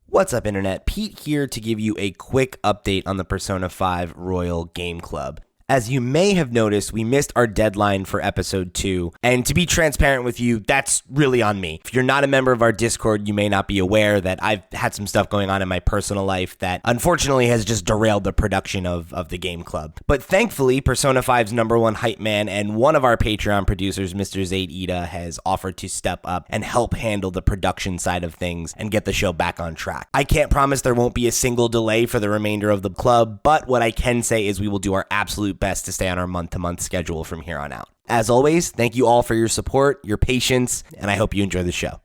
What's up, Internet? Pete here to give you a quick update on the Persona 5 Royal Game Club. As you may have noticed, we missed our deadline for episode 2, and to be transparent with you, that's really on me. If you're not a member of our Discord, you may not be aware that I've had some stuff going on in my personal life that unfortunately has just derailed the production of the game club. But thankfully, Persona 5's #1 hype man and one of our Patreon producers, Mr. Zaid, has offered to step up and help handle the production side of things and get the show back on track. I can't promise there won't be a single delay for the remainder of the club, but what I can say is we will do our absolute best to stay on our month-to-month schedule from here on out. As always, thank you all for your support, your patience, and I hope you enjoy the show.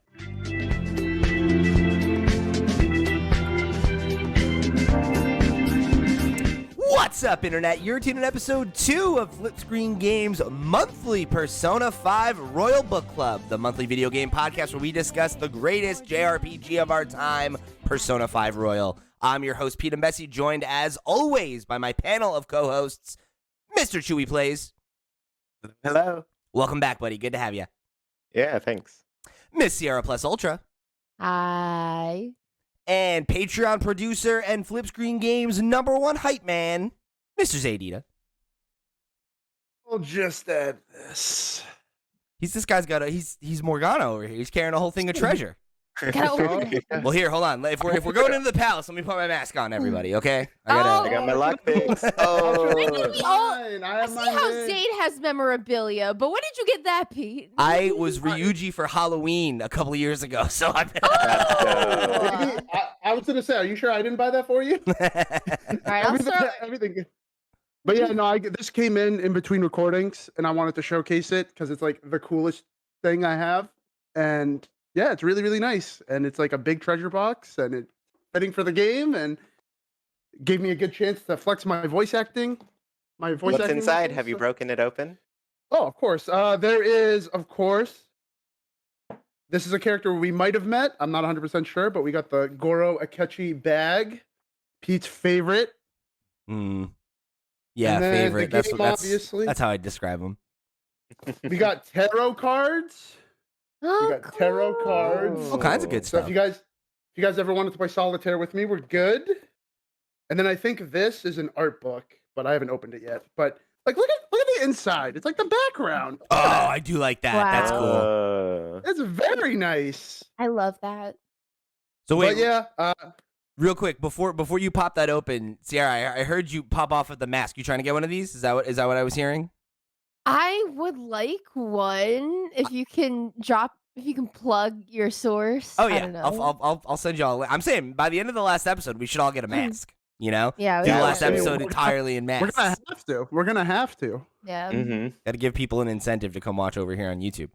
What's up, Internet? You're tuning in episode 2 of FlipScreen Games' monthly Persona 5 Royal Book Club, the monthly video game podcast where we discuss the greatest JRPG of our time, Persona 5 Royal. I'm your host, Pete and Bessie, joined as always by my panel of co-hosts, Mr. Chuy Plays. Hello. Welcome back, buddy. Good to have you. Yeah, thanks. Miss Sierra Plus Ultra. Hi. And Patreon producer and FlipScreen Games #1 hype man, Mr. Zaid. Well, just at this. This guy's got he's Morgana over here. He's carrying a whole thing of treasure. Gotta open it. Well, here, hold on. If we're going into the palace, let me put my mask on, everybody. Okay? I got my lockpicks. Oh, I see how Zaid has memorabilia, but when did you get that, Pete? I was Ryuji for Halloween a couple of years ago, so I've been. I was gonna say, are you sure I didn't buy that for you? All right, I'll start. Everything. But yeah, no, this came in between recordings, and I wanted to showcase it because it's like the coolest thing I have, and yeah, it's really, really nice, and it's like a big treasure box, and it's fitting for the game, and gave me a good chance to flex my voice acting. What's inside? Have you broken it open? Oh, of course. There is, of course. This is a character we might have met. I'm not 100% sure, but we got the Goro Akechi bag, Pete's favorite. Yeah, favorite. Obviously. That's how I describe him. We got tarot cards. Oh, We got tarot cards. All kinds of good So stuff. if you guys ever wanted to play solitaire with me, we're good. And then I think this is an art book, but I haven't opened it yet. But like, look at the inside. It's like the background. Oh, I do like that. Wow. That's cool. It's very nice. I love that. So wait, But yeah, real quick before you pop that open, Sierra, I heard you pop off of the mask. You trying to get one of these? Is that what I was hearing? I would like one if you can plug your source. Oh I yeah, don't know. I'll send you all. I'm saying by the end of the last episode, we should all get a mask. You know, Yeah, do the yeah, last yeah. episode entirely in we're masks. gonna have to. We're gonna have to. Yeah. Mm-hmm. Got to give people an incentive to come watch over here on YouTube.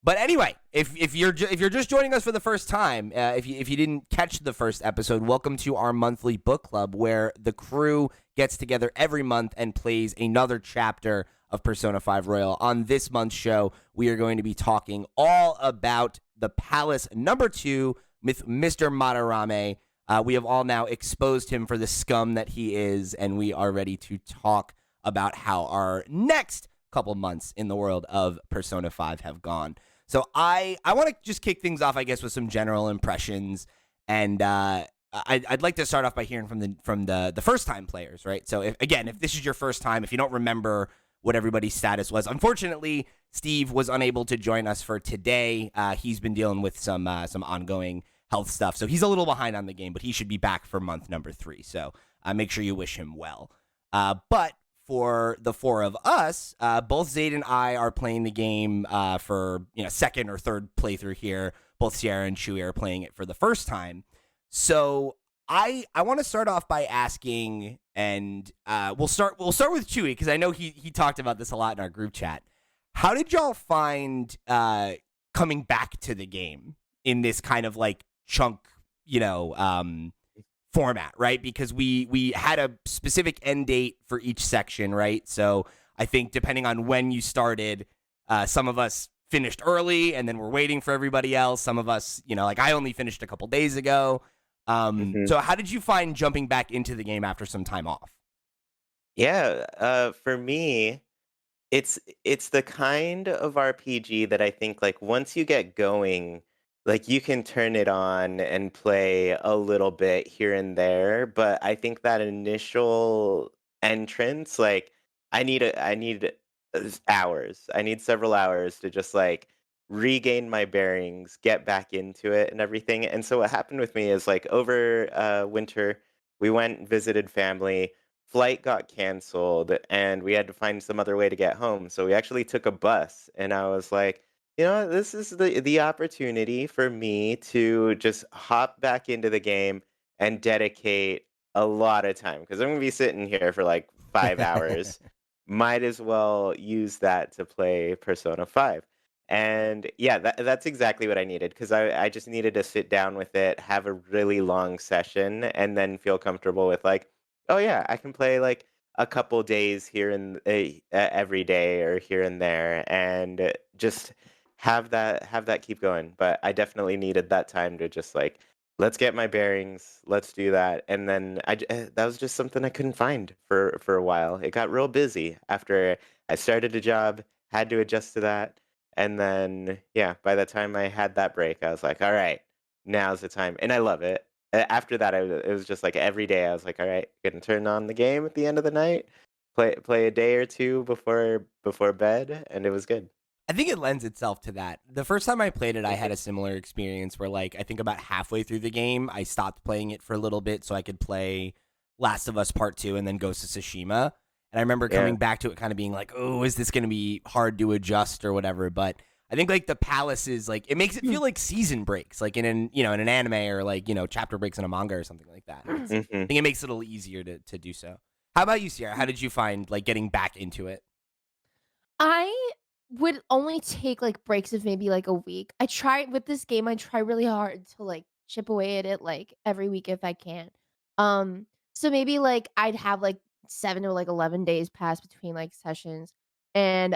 But anyway, if you're just joining us for the first time, if you didn't catch the first episode, welcome to our monthly book club where the crew gets together every month and plays another chapter of Persona 5 Royal. On this month's show, we are going to be talking all about the Palace #2 with Mr. Madarame. We have all now exposed him for the scum that he is, and we are ready to talk about how our next couple months in the world of Persona 5 have gone. So I want to just kick things off, I guess, with some general impressions, and I'd like to start off by hearing from the first time players, right? So if this is your first time, if you don't remember what everybody's status was, unfortunately, Steve was unable to join us for today. He's been dealing with some ongoing health stuff, so he's a little behind on the game, but he should be back for month #3. So make sure you wish him well. But for the four of us, both Zaid and I are playing the game for second or third playthrough here. Both Sierra and Chuy are playing it for the first time. So I want to start off by asking, and we'll start with Chuy because I know he talked about this a lot in our group chat. How did y'all find coming back to the game in this kind of like chunk, format, right? Because we had a specific end date for each section, right? So I think depending on when you started, some of us finished early and then we're waiting for everybody else. Some of us, like I only finished a couple days ago. So how did you find jumping back into the game after some time off? Yeah, for me, it's the kind of RPG that I think like once you get going, like you can turn it on and play a little bit here and there, but I think that initial entrance, like I need hours. I need several hours to just like regain my bearings, get back into it and everything. And so what happened with me is like over winter, we went and visited family. Flight got canceled and we had to find some other way to get home. So we actually took a bus and I was like, you know, this is the opportunity for me to just hop back into the game and dedicate a lot of time because I'm gonna be sitting here for like 5 hours. Might as well use that to play Persona 5. And yeah, that's exactly what I needed because I just needed to sit down with it, have a really long session, and then feel comfortable with like, oh yeah, I can play like a couple days here and every day or here and there, and just have that keep going. But I definitely needed that time to just like let's get my bearings, let's do that. And then that was just something I couldn't find for a while. It got real busy after I started a job, had to adjust to that. And then yeah, by the time I had that break, I was like, all right, now's the time. And I love it. After that, it was just like every day I was like, all right, gonna turn on the game at the end of the night, play a day or two before bed, and it was good. I think it lends itself to that. The first time I played it, I had a similar experience where, like, I think about halfway through the game, I stopped playing it for a little bit so I could play Last of Us Part 2 and then Ghost of Tsushima. And I remember coming back to it kind of being like, oh, is this going to be hard to adjust or whatever? But I think, like, the palaces, like, it makes it feel like season breaks, like in an anime or, like, chapter breaks in a manga or something like that. I think it makes it a little easier to do so. How about you, Sierra? How did you find, like, getting back into it? I would only take like breaks of maybe like a week. I try with this game, I try really hard to like chip away at it like every week if I can. So maybe like I'd have like 7 or like 11 days pass between like sessions. And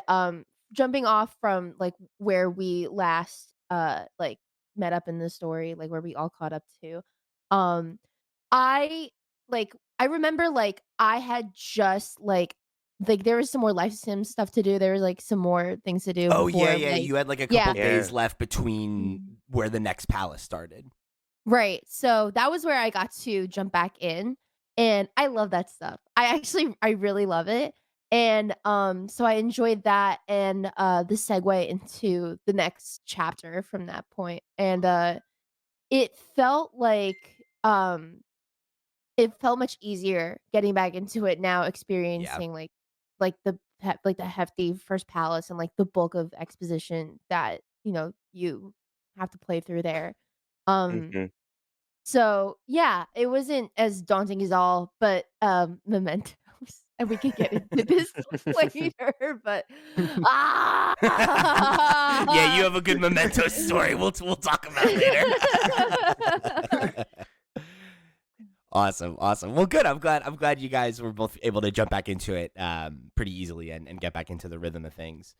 jumping off from like where we last like met up in the story, like where we all caught up to. Um I I remember like I had just like, there was some more life sim stuff to do. There was, like, some more things to do Oh, before, yeah. like You had, like, a yeah. couple days left between Mhm. where the next palace started. Right, so that was where I got to jump back in, and I love that stuff. I really love it, and, so I enjoyed that and, the segue into the next chapter from that point, and, it felt like, it felt much easier getting back into it now Yeah. experiencing, like the hefty first palace and, like, the bulk of exposition that, you have to play through there. Um, hmm so, yeah, it wasn't as daunting as all, but, mementos, and we could get into this later, but Yeah, you have a good memento story. We'll talk about later. Awesome. Well, good. I'm glad you guys were both able to jump back into it pretty easily and get back into the rhythm of things.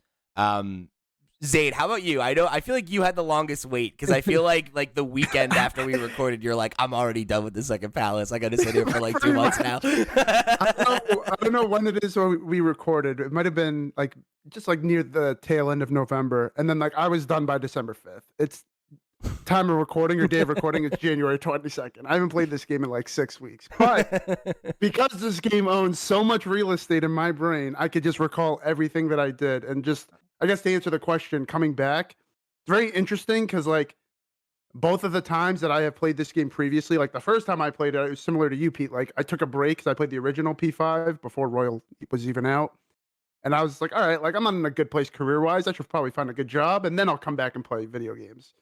Zaid, how about you? I feel like you had the longest wait because I feel like the weekend after we recorded, you're like, I'm already done with the second palace. I got to sit here for like 2 months now. I don't know when it is when we recorded. It might have been like just like near the tail end of November, and then like I was done by December 5th. It's time of recording or day of recording. It's January 22nd. I haven't played this game in like 6 weeks, but because this game owns so much real estate in my brain, I could just recall everything that I did. And just, I guess to answer the question, coming back, it's very interesting because like both of the times that I have played this game previously, like the first time I played it, it was similar to you, Pete. Like I took a break because I played the original P5 before Royal was even out. And I was like, all right, like I'm not in a good place career wise. I should probably find a good job and then I'll come back and play video games.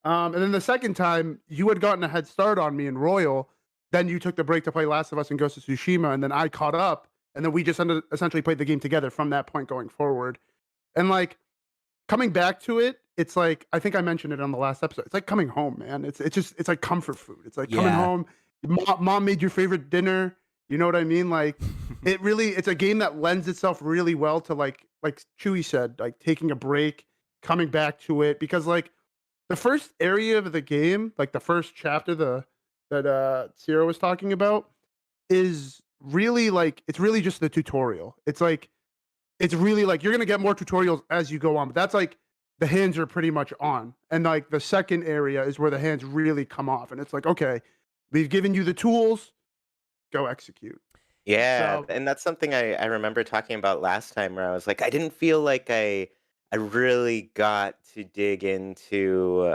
And then the second time, you had gotten a head start on me in Royal. Then you took the break to play Last of Us and Ghost of Tsushima, and then I caught up, and then we just essentially played the game together from that point going forward. And like coming back to it, it's like I think I mentioned it on the last episode. It's like coming home, man. It's like comfort food. It's like coming Yeah. home. Mom made your favorite dinner. You know what I mean? Like it's a game that lends itself really well to like Chuy said, like taking a break, coming back to it because like the first area of the game, like the first chapter that Sierra was talking about, is really like it's really just the tutorial. It's really like you're gonna get more tutorials as you go on, but that's like the hands are pretty much on. And like the second area is where the hands really come off. And it's like, okay, we've given you the tools, go execute. Yeah, So and that's something I remember talking about last time where I was like, I didn't feel like I really got to dig into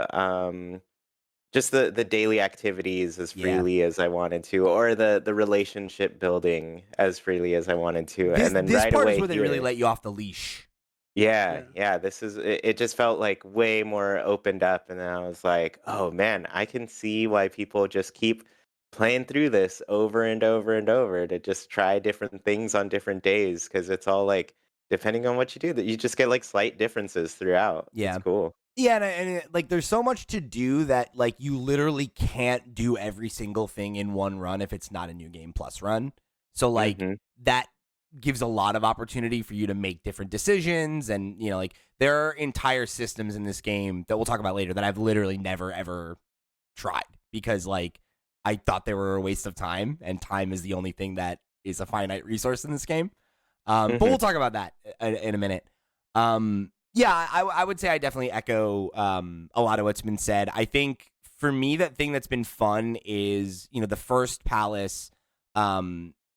just the daily activities as Yeah. freely as I wanted to, or the relationship building as freely as I wanted to. This And then this right part is away where they really here, let you off the leash. yeah, yeah. yeah, this is it just felt like way more opened up, and then I was like, "Oh man, I can see why people just keep playing through this over and over and over to just try different things on different days because it's all like depending on what you do that you just get like slight differences throughout. It's Yeah. cool." Yeah, like there's so much to do that like you literally can't do every single thing in one run if it's not a new game plus run. So like Mhm. that gives a lot of opportunity for you to make different decisions, and like there are entire systems in this game that we'll talk about later that I've literally never ever tried because like I thought they were a waste of time, and time is the only thing that is a finite resource in this game. But Mhm. we'll talk about that in a minute. Yeah, I would say I definitely echo a lot of what's been said. I think for me, that thing that's been fun is, the first palace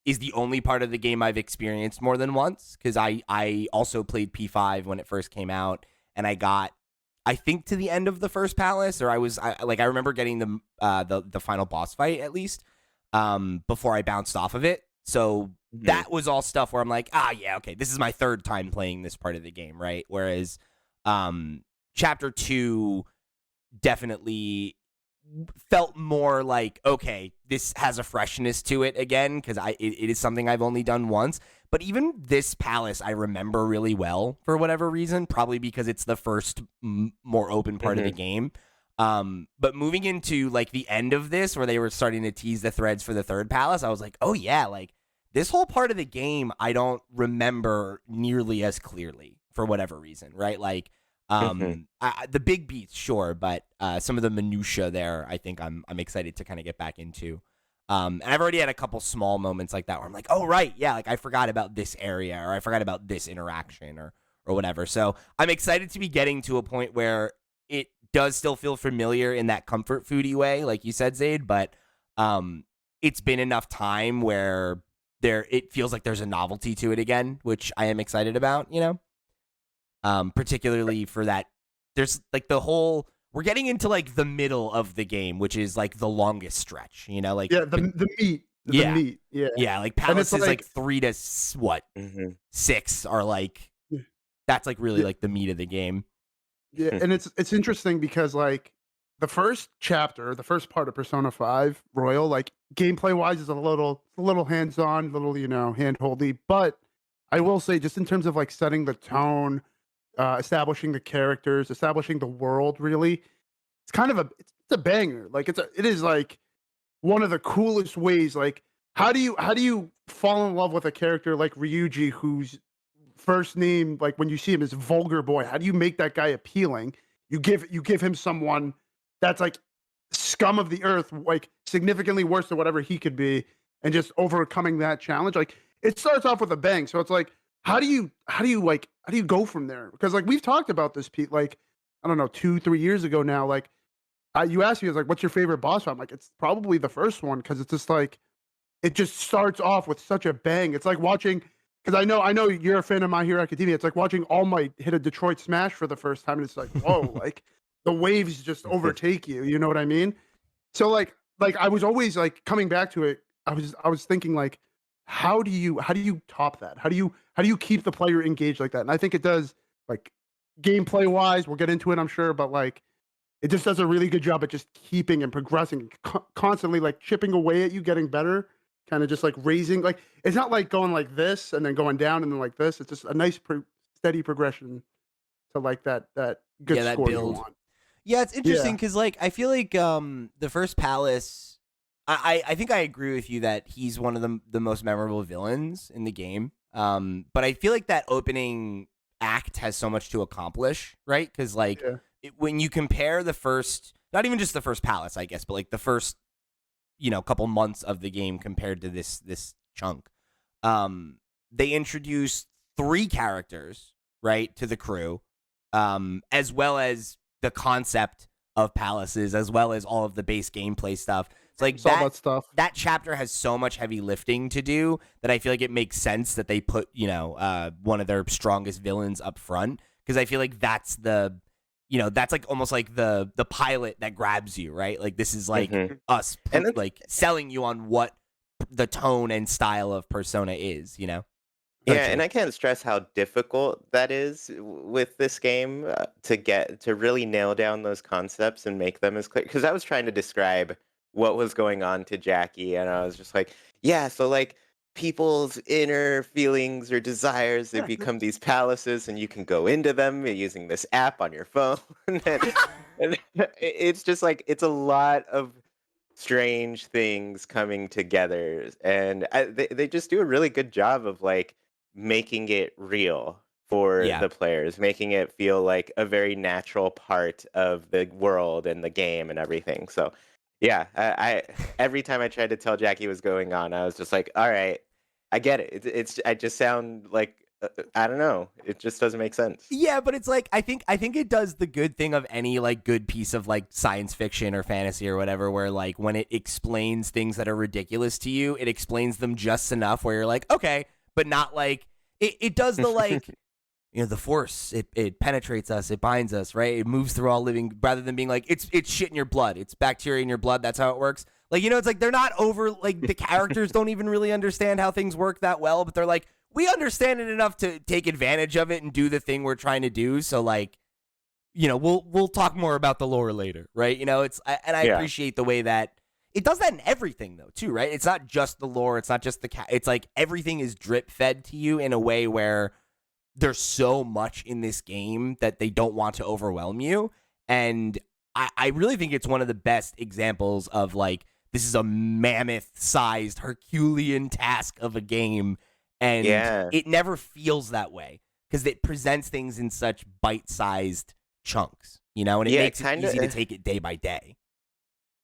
is the only part of the game I've experienced more than once because I also played P5 when it first came out, and I got, I think, to the end of the first palace, or I remember getting the final boss fight at least before I bounced off of it. So Mhm. that was all stuff where I'm like, yeah, okay, this is my third time playing this part of the game, right? Whereas chapter 2 definitely felt more like, okay, this has a freshness to it again because it is something I've only done once. But even this palace I remember really well for whatever reason, probably because it's the first more open part of the Mhm. game. But moving into like the end of this where they were starting to tease the threads for the third palace, I was like, oh yeah, like this whole part of the game I don't remember nearly as clearly for whatever reason, right? Like Mhm. the big beats, sure, but some of the minutia there, I think I'm excited to kind of get back into. And I've already had a couple small moments like that where I'm like, oh right, yeah, like I forgot about this area or I forgot about this interaction or whatever. So I'm excited to be getting to a point where it does still feel familiar in that comfort foody way, like you said, Zaid, but it's been enough time where it feels like there's a novelty to it again, which I am excited about. Particularly for that. There's like we're getting into like the middle of the game, which is like the longest stretch, like Yeah, the yeah, meat. Yeah. yeah, like And it's palaces like like 3 to what Mhm. 6 are like yeah, that's like really yeah, like the meat of the game. yeah, and it's interesting because like the first chapter, the first part of Persona 5 Royal, like gameplay wise is a little hands-on, little, hand-holdy, but I will say just in terms of like setting the tone, establishing the characters, establishing the world really, it's kind of it's a banger. Like it is like one of the coolest ways. Like how do you fall in love with a character like Ryuji whose first name, like when you see him, is Vulgar Boy? How do you make that guy appealing? You give him someone that's like scum of the earth, like significantly worse than whatever he could be, and just overcoming that challenge. Like it starts off with a bang. So it's like, how do you go from there? Because like we've talked about this, Pete. Like I don't know, 2-3 years ago now. Like you asked me, I was like, "What's your favorite boss fight?" I'm like, "It's probably the first one because it's just like it just starts off with such a bang. It's like watching because I know you're a fan of My Hero Academia. It's like watching All Might hit a Detroit Smash for the first time, and it's like, whoa, like the waves just overtake you. You know what I mean? So like I was always like coming back to it. I was thinking like, how do you top that? How do you keep the player engaged like that? And I think it does like gameplay wise. We'll get into it, I'm sure, but like it just does a really good job at just keeping and progressing, constantly like chipping away at you, getting better, kind of just like raising. Like it's not like going like this and then going down and then like this. It's just a nice, steady progression to like that good Yeah, that score you build. want. Yeah, it's interesting Yeah, because like I feel like the first palace. I think I agree with you that he's one of the most memorable villains in the game. But I feel like that opening act has so much to accomplish, right? Because like yeah, when you compare the first, not even just the first palace, I guess, but like the first couple months of the game compared to this chunk, they introduced 3 characters, right, to the crew, as well as the concept of palaces, as well as all of the base gameplay stuff. It's like Saw that stuff. that chapter has so much heavy lifting to do that I feel like it makes sense that they put, one of their strongest villains up front, because I feel like that's that's like almost like the pilot that grabs you, right? Like this is like us And then- like selling you on what the tone and style of Persona is, Yeah, and I can't stress how difficult that is with this game to really nail down those concepts and make them as clear. Because I was trying to describe what was going on to Jackie, and I was just like, yeah, so like people's inner feelings or desires, they become these palaces, and you can go into them using this app on your phone. and it's just like, it's a lot of strange things coming together, and they just do a really good job of like making it real for Yeah. the players, making it feel like a very natural part of the world and the game and everything. So yeah, I every time I tried to tell Jackie what was going on, I was just like, all right, I get it. I just sound like I don't know. It just doesn't make sense. Yeah, but it's like I think it does the good thing of any like good piece of like science fiction or fantasy or whatever, where like when it explains things that are ridiculous to you, it explains them just enough where you're like, okay, but not like it does the like the force, it penetrates us, it binds us, right? It moves through all living, rather than being like it's shit in your blood, it's bacteria in your blood, that's how it works. Like, it's like they're not over, like the characters don't even really understand how things work that well, but they're like, we understand it enough to take advantage of it and do the thing we're trying to do. So like, we'll talk more about the lore later, right? I appreciate the way that it does that in everything though, too, right? It's not just the lore, it's not just it's like everything is drip fed to you in a way where there's so much in this game that they don't want to overwhelm you. And I really think it's one of the best examples of like, this is a mammoth-sized Herculean task of a game, and it never feels that way because it presents things in such bite-sized chunks, and it makes it easy to take it day by day.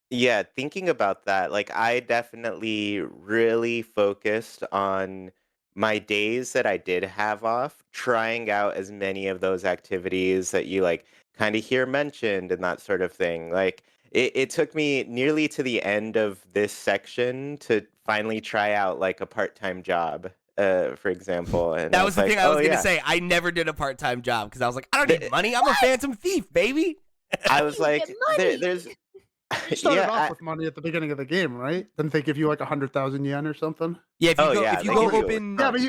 Yeah, thinking about that, like I definitely really focused on my days that I did have off, trying out as many of those activities that you like kind of hear mentioned and that sort of thing. Like it took me nearly to the end of this section to finally try out like a part-time job, for example. And that was the like, thing I was gonna say. I never did a part-time job because I was like, I don't need money. I'm a phantom thief, baby. I was like, there's You started off with money at the beginning of the game, right? Didn't they give you like 100,000 yen or something? Yeah, if you go open, yeah, but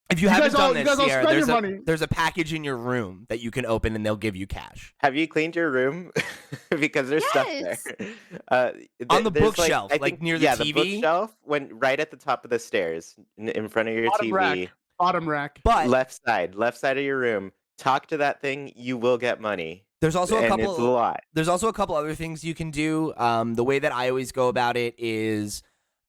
if you haven't done this, Sierra, there's a package in your room that you can open and they'll give you cash. Have you cleaned your room? Because there's stuff there. On the bookshelf, like near the TV. The bookshelf, right at the top of the stairs, in front of your TV. Bottom rack. But left side of your room. Talk to that thing. You will get money. There's also it's a lot. There's also a couple other things you can do. The way that I always go about it is,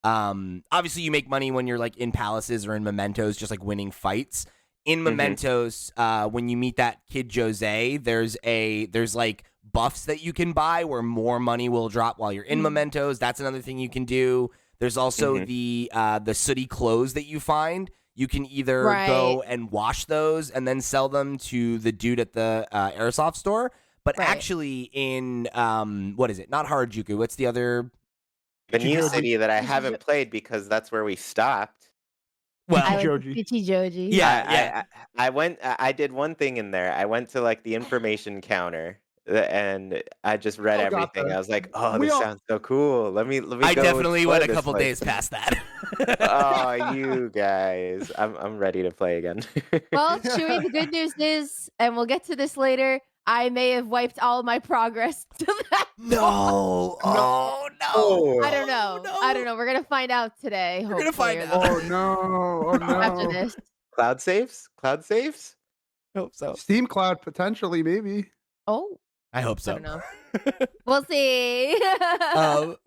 obviously you make money when you're like in palaces or in mementos, just like winning fights. In mementos, when you meet that kid Jose, there's like buffs that you can buy where more money will drop while you're in mementos. That's another thing you can do. There's also the sooty clothes that you find. You can either go and wash those and then sell them to the dude at the airsoft store. But actually in, what is it? Not Harajuku. What's the other? The new city that I haven't played because that's where we stopped. Well, Ichijoji. Yeah. I did one thing in there. I went to like the information counter and I just read everything. I was like, "Oh, this sounds so cool. Let me." I definitely went a couple days past that. Oh, you guys! I'm ready to play again. Well, Chuy, the good news is, and we'll get to this later, I may have wiped all of my progress to that. No. Oh no. I don't know. No. I don't know. We're gonna find out today. We're gonna find out. Oh no. Oh no. After this. Cloud saves? Hope so. Steam Cloud potentially, maybe. Oh. I hope so. I don't know. We'll see.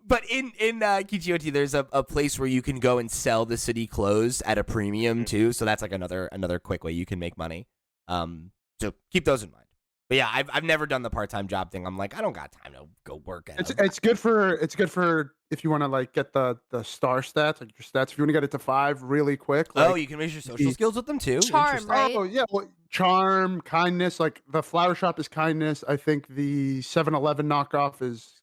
But in Kichioti, there's a place where you can go and sell the city clothes at a premium too. So that's like another quick way you can make money. So keep those in mind. But yeah, I've never done the part-time job thing. I'm like, I don't got time to go work at It's good for if you want to like get the star stats, like your stats. If you want to get it to 5 really quick, like you can raise your social skills with them too. Charm, Interesting. right? oh yeah, well, charm, kindness. Like the flower shop is kindness. I think the 7-Eleven knockoff is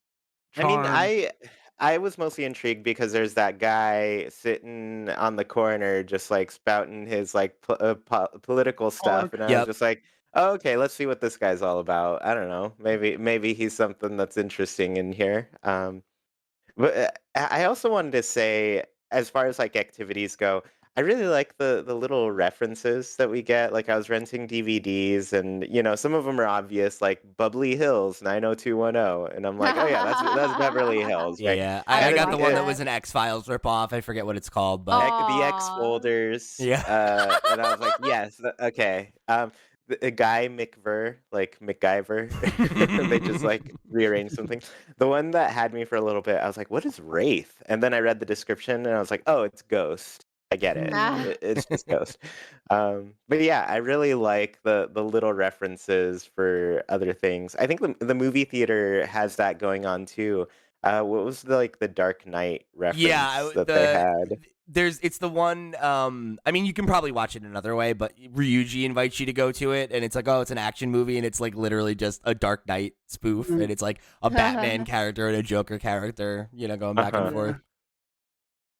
I mean, charm. I was mostly intrigued because there's that guy sitting on the corner just like spouting his like political stuff, and I was Yep. just like, oh, okay, let's see what this guy's all about. I don't know, maybe he's something that's interesting in here. But I also wanted to say, as far as like activities go, I really like the little references that we get. Like I was renting DVDs, and some of them are obvious, like Bubbly Hills 90210, and I'm like, oh yeah, that's Beverly Hills, Yeah, right? yeah. I I And got then the one that that. was an X Files ripoff. I forget what it's called, but the X Aw. folders. Yeah. And I was like, yes, okay. The guy McVer, like MacGyver, they just like rearranged something. The one that had me for a little bit, I was like, what is Wraith? And then I read the description and I was like, oh, it's Ghost. I get it. Ah. It's just Ghost. But yeah, I really like the little references for other things. I think the movie theater has that going on too. What was the Dark Knight reference that they had? It's the one. I mean, you can probably watch it another way, but Ryuji invites you to go to it, and it's like, oh, it's an action movie, and it's like literally just a Dark Knight spoof, and it's like a Batman character and a Joker character, going back and Uh-huh. forth.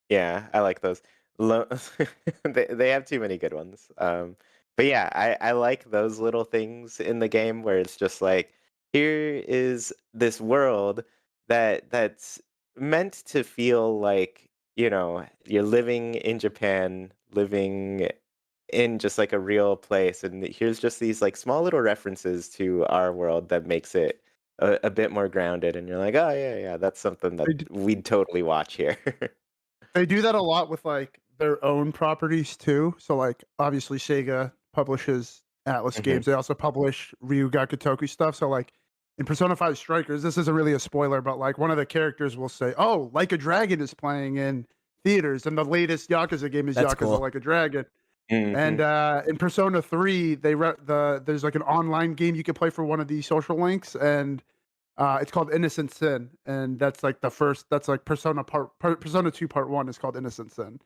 Yeah, I like those. They have too many good ones. But yeah, I like those little things in the game where it's just like, here is this world that's meant to feel like, you're living in Japan, living in just like a real place, and here's just these like small little references to our world that makes it a bit more grounded, and you're like, oh yeah, yeah, that's something that we'd totally watch here. They do that a lot with like their own properties too. So like obviously Sega publishes Atlas Mhm. games. They also publish Ryuga Kotoku stuff. So like in Persona 5 Strikers, this isn't really a spoiler, but like one of the characters will say, "Oh, Like a Dragon is playing in theaters," and the latest Yakuza game is That's Yakuza cool. Like a Dragon. And Mhm. in Persona 3, there's like an online game you can play for one of these social links, and it's called Innocent Sin, and that's like that's like Persona 2 Part 1 is called Innocent Sin.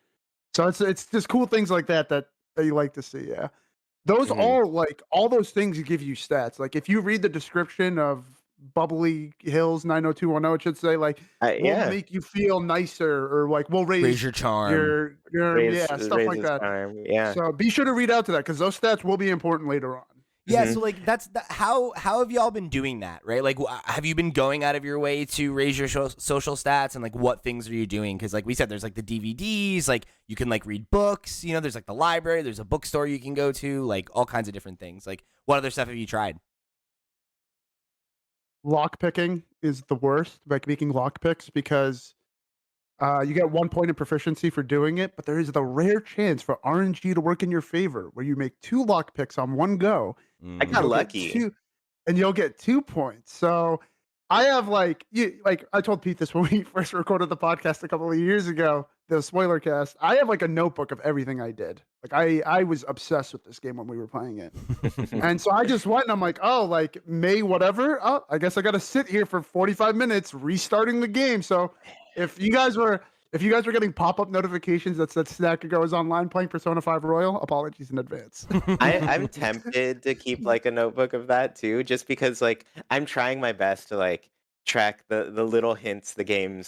So it's just cool things like that you like to see, yeah. Those Mhm. all those things give you stats. Like if you read the description of Bubbly Hills 90210, it should say like will Yeah, make you feel nicer or like will Raise raise your charm. your yeah, stuff like raises that. charm. Yeah. So be sure to read out to that because those stats will be important later on. Yeah, Mhm. so like how have y'all been doing that, right? Like, have you been going out of your way to raise your social stats, and like what things are you doing? Because like we said, there's like the DVDs, like you can like read books. There's like the library, there's a bookstore you can go to, like all kinds of different things. Like, what other stuff have you tried? Lock picking is the worst, like making lock picks because you get 1 point of proficiency for doing it, but there is the rare chance for RNG to work in your favor where you make 2 lock picks on one go I and got you'll get lucky. 2 and you'll get 2 points. So I have like I told Pete this when we first recorded the podcast a couple of years ago, the spoiler cast. I have like a notebook of everything I did. Like I was obsessed with this game when we were playing it. And so I just went and I'm like, oh, like May, whatever. Oh, I guess I got to sit here for 45 minutes restarting the game. So if you guys were getting pop-up notifications that said Snack is online playing Persona 5 Royal, apologies in advance. I'm tempted to keep like a notebook of that too, just because like I'm trying my best to like track the little hints the game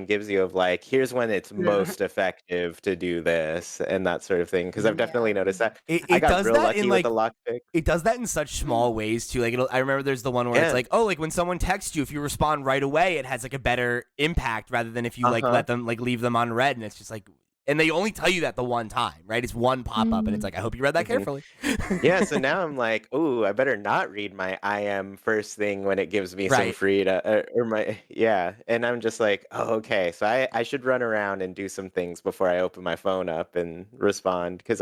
gives you of like here's when it's Yeah. most effective to do this and that sort of thing. Because I've definitely Yeah. noticed that. It I got does real that in lucky with like the lockpick. it does that in such small ways too. Like I remember there's the one where it's Yeah. like, oh, like when someone texts you, if you respond right away, it has like a better impact rather than if you like Uh-huh. let them like leave them on red, and it's just like, and they only tell you that the one time, right? It's one pop up, and it's like, I hope you read that Mhm. carefully. Yeah, so now I'm like, "Ooh, I better not read my IM first thing when it gives me some Right. free to or my." Yeah, and I'm just like, "Oh, okay, so I should run around and do some things before I open my phone up and respond because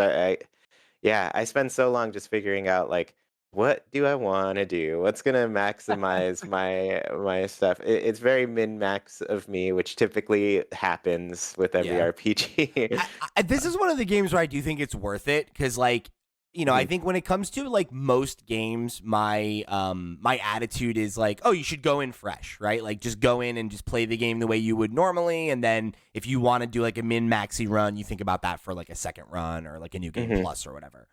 yeah, I spend so long just figuring out like what do I want to do? What's gonna maximize my stuff? It's very min max of me, which typically happens with every Yeah. RPG. This is one of the games where I do think it's worth it because like you know, I think when it comes to like most games, my my attitude is like, oh, you should go in fresh, right? Like just go in and just play the game the way you would normally, and then if you want to do like a min-maxi run, you think about that for like a second run or like a new game plus or whatever.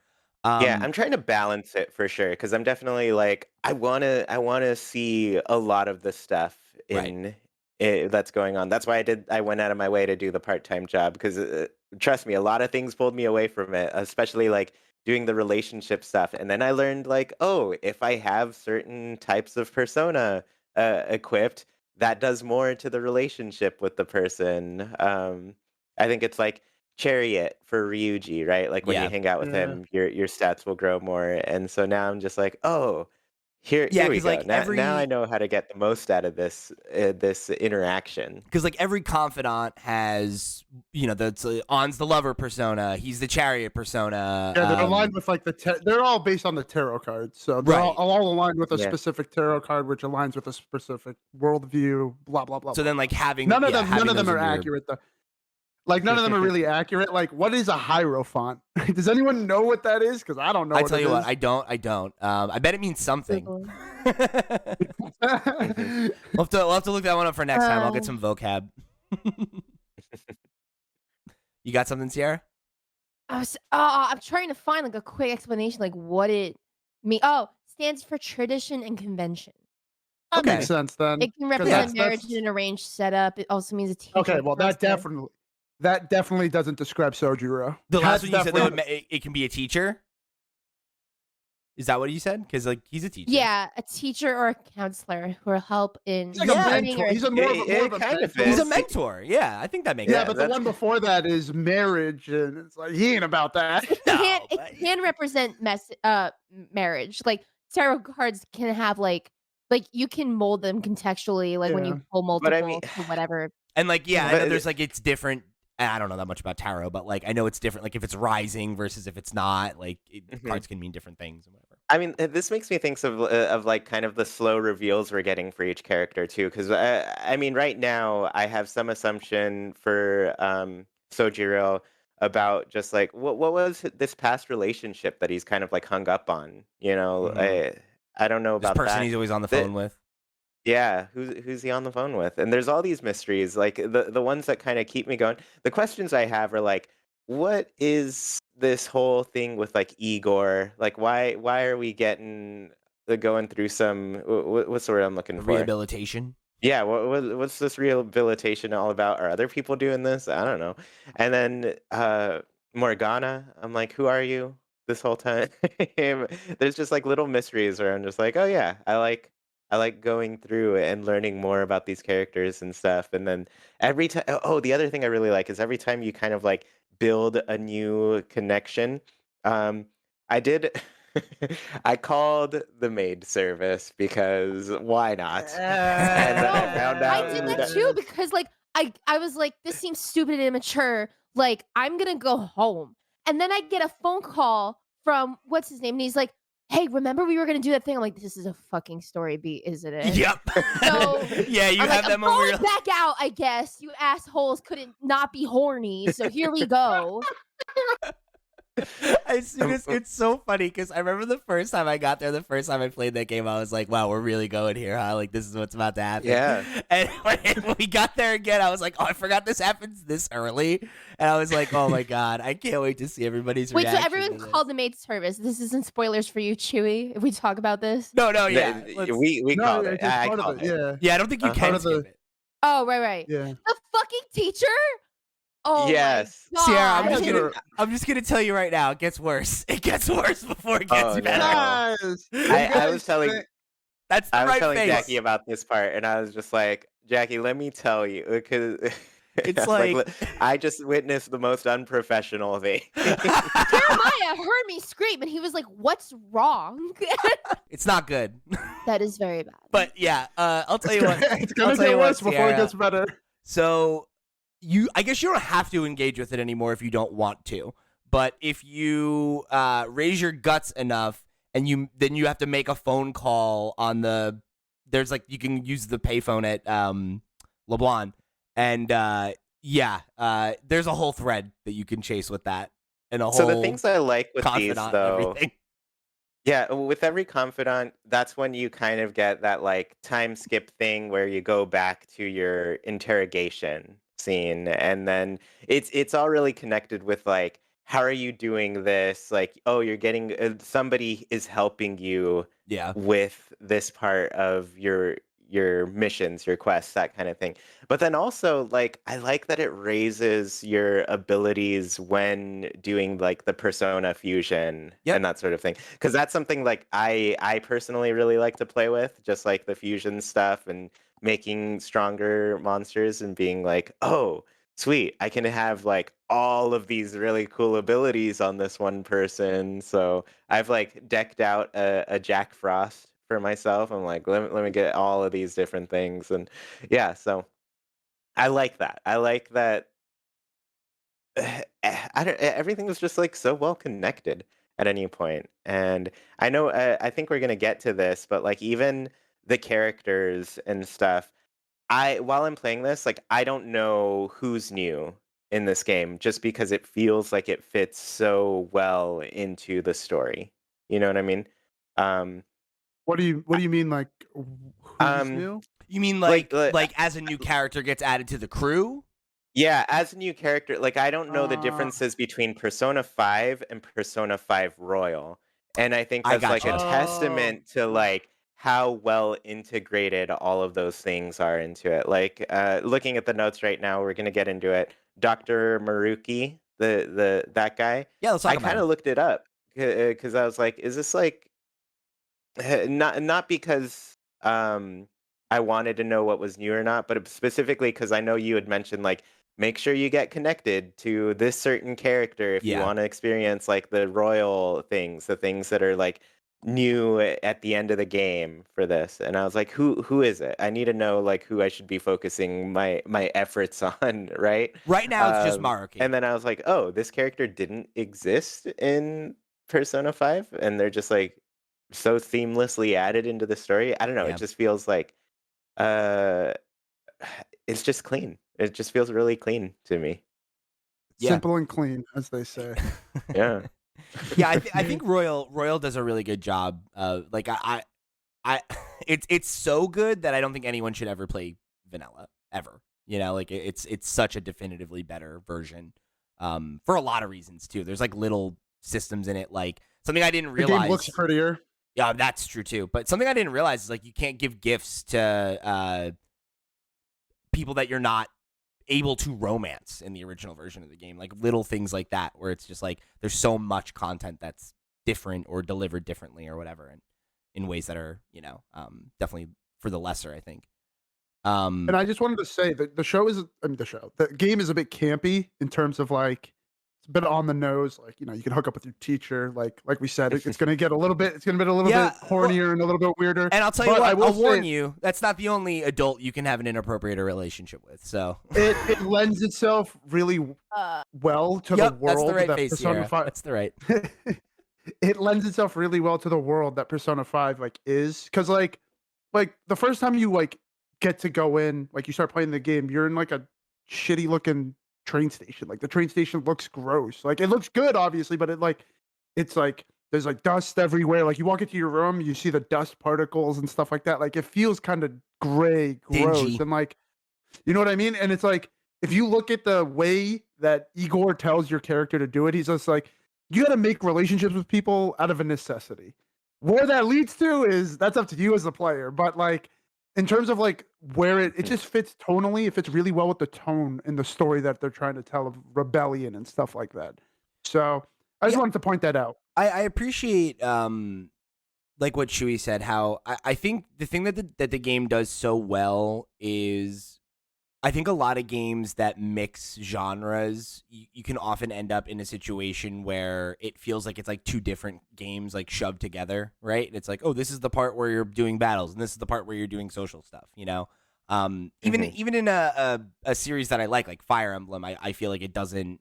Yeah, I'm trying to balance it for sure because I'm definitely like I wanna see a lot of the stuff Right. that's going on. That's why I went out of my way to do the part-time job because trust me, a lot of things pulled me away from it, especially like doing the relationship stuff. And then I learned like, oh, if I have certain types of persona equipped, that does more to the relationship with the person. I think it's like Chariot for Ryuji, right? Like when you Yeah. hang out with Yeah. him, your stats will grow more. And so now I'm just like, oh, here Yeah, here we because go. like Now I every know how to get the most out of this interaction. because like every confidant has, you know, that's On's the lover persona, he's the chariot persona. Yeah, they're aligned with like they're all based on the tarot cards, so they're Right. all aligned with a Yeah. specific tarot card, which aligns with a specific worldview. Blah blah blah. So blah, then like blah. having none of yeah, them, having none of them those are in your- accurate though. Like none of them are really accurate. Like, what is a hierophant? Does anyone know what that is? Because I don't know. I what tell it you what, is. I don't. I bet it means something. Googling. We'll have to look that one up for next time. I'll get Uh, some vocab. You got something, Sierra? I'm trying to find like a quick explanation, like what it mean. Oh, stands for tradition and convention. That Okay. makes sense then. It can 'cause represent that's- marriage in an arranged setup. It also means a teacher. Okay, well that person. definitely doesn't describe Sojiro. The last one you That's said though, definitely- it can be a teacher. Is that what you said? Because like he's a teacher. Yeah, a teacher or a counselor who will help in He's like Yeah. a learning mentor. or He's a more of a, It- more it of a kind of mentor. He's a is. mentor. Yeah, I think that makes Yeah, sense. but the that's- one before that is marriage, and it's like he ain't about that. it No, can, but- it can represent marriage. Like tarot cards can have like you can mold them contextually, like when Yeah. you pull But I multiple mean- to whatever. And like, yeah, I But know it- there's like it's different. I don't know that much about tarot, but like I know it's different. Like if it's rising versus if it's not, like cards can mean different things and whatever. I mean, this makes me think of like kind of the slow reveals we're getting for each character too. Because I mean, right now I have some assumption for Sojiro about just like what was this past relationship that he's kind of like hung up on. You know, I don't know This about person that. he's always on the The- phone with. Yeah, who's he on the phone with? And there's all these mysteries, like the ones that kind of keep me going. The questions I have are like, what is this whole thing with like Igor? Like, why are we going through some what's the word I'm looking for? Rehabilitation. Yeah, what's this rehabilitation all about? Are other people doing this? I don't know. And then Morgana, I'm like, who are you this whole time? There's just like little mysteries where I'm just like, oh yeah, I like going through and learning more about these characters and stuff. And then every time, oh, the other thing I really like is every time you kind of like build a new connection. I did. I called the maid service because why not? And then I found out I did that too because like I was like, this seems stupid and immature. Like I'm gonna go home, and then I get a phone call from what's his name, and he's like, "Hey, remember we were gonna do that thing?" I'm like, "This is a fucking story beat, isn't it?" Yep. So, yeah, you I'm have like, that I'm moment where going you're back out. I guess you assholes couldn't not be horny, so here we go. as soon as it's so funny because I remember the first time I got there, the first time I played that game, I was like, wow, we're really going here, huh? Like, this is what's about to happen. Yeah. And when we got there again, I was like, oh, I forgot this happens this early. And I was like, oh my God, I can't wait to see everybody's Wait, so reaction everyone to this. called the maid service. This isn't spoilers for you, Chewy. If we talk about this. No, yeah. We No, called it. it's I part of called it. it. Yeah, Yeah, I don't think you Uh-huh. can Part of the- skip it. Oh, right. yeah. The fucking teacher? Oh Yes. my Sierra, I'm God. just I'm just gonna tell you right now, it gets worse. It gets worse before it gets Oh, no. better. Guys, you I guys was telling think- That's the I was right telling face. Jackie about this part, and I was just like, Jackie, let me tell you, because It's I was like- "Look, I just witnessed the most unprofessional thing. Jeremiah heard me scream and he was like, "What's wrong?" It's not good. That is very bad. But yeah, I'll tell It's you what. it's I'll gonna tell you get what, worse before Sierra. it gets better. So I guess you don't have to engage with it anymore if you don't want to. But if you raise your guts enough, and then you have to make a phone call on there's like you can use the payphone at LeBlanc, and there's a whole thread that you can chase with that. and a So the whole things I like with these confidant and though, everything. yeah, with every confidant, that's when you kind of get that like time skip thing where you go back to your interrogation scene, and then it's all really connected with like how are you doing this? Like, oh, you're getting somebody is helping you Yeah. with this part of your missions, your quests, that kind of thing. But then also, like, I like that it raises your abilities when doing like the persona fusion Yep. and that sort of thing. Because that's something like I personally really like to play with, just like the fusion stuff and making stronger monsters and being like, oh, sweet, I can have like all of these really cool abilities on this one person. So I've like decked out a Jack Frost for myself. I'm like, let me get all of these different things. And yeah, so I like that. I like that everything was just like so well connected at any point. And I know, I think we're gonna get to this, but like even the characters and stuff, while I'm playing this, like I don't know who's new in this game, just because it feels like it fits so well into the story. You know what I mean? Um, What do you mean like who's um, new? You mean like, like as a new character gets added to the crew? yeah, as a new character, like I don't know the Uh, differences between Persona 5 and Persona 5 Royal. And I think I that's like a gotcha. testament to like how well integrated all of those things are into it. Like looking at the notes right now, we're gonna get into it. Dr. Maruki, the that guy, Yeah, let's talk I about kind him. of looked it up because I was like, is this like not because I wanted to know what was new or not, but specifically because I know you had mentioned like make sure you get connected to this certain character if you Yeah. want to experience like the royal things, the things that are like new at the end of the game for this. And I was like, who is it? I need to know like who I should be focusing my efforts on, right? Right now, it's just Maruki. And then I was like, oh, this character didn't exist in Persona 5, and they're just like so seamlessly added into the story. I don't know, it Yeah. just feels like uh it's just clean. It just feels really clean to me. Yeah. Simple and clean, as they say. Yeah. Yeah, I think Royal does a really good job. Like I it's so good that I don't think anyone should ever play vanilla ever. You know, like it's such a definitively better version. For a lot of reasons too. There's like little systems in it, like something I didn't The game looks realize. prettier. Yeah, that's true too. But something I didn't realize is like you can't give gifts to people that you're not able to romance in the original version of the game. Like little things like that, where it's just like there's so much content that's different or delivered differently or whatever, and in ways that are definitely for the lesser, I think. And I just wanted to say that the game is a bit campy in terms of like it's a bit on the nose. Like you can hook up with your teacher. Like we said, it's going to get a little bit. It's going to be a little Yeah, bit hornier and a little bit weirder. And I'll tell you But I what, will I'll warn say you, that's not the only adult you can have an inappropriate relationship with. So it lends itself really well to the yep, that's the world right that face, Persona Sierra. 5. That's the right. It lends itself really well to the world that Persona 5 like is, because like the first time you like get to go in, like you start playing the game, you're in like a shitty looking train station. Like the train station looks gross. Like it looks good, obviously, but it's like there's like dust everywhere. Like you walk into your room, you see the dust particles and stuff like that. Like it feels kind of gray, gross, Dingy. and like you know what I mean? And it's like if you look at the way that Igor tells your character to do it, he's just like, you got to make relationships with people out of a necessity. Where that leads to that's up to you as a player. But like in terms of like where it just fits tonally, it fits really well with the tone in the story that they're trying to tell of rebellion and stuff like that. So I just Yeah. wanted to point that out. I appreciate like what Chuy said, how I think the thing that the game does so well is I think a lot of games that mix genres, you can often end up in a situation where it feels like it's like two different games like shoved together, right? And it's like, oh, this is the part where you're doing battles, and this is the part where you're doing social stuff, you know? Even in a series that I like Fire Emblem, I feel like it doesn't,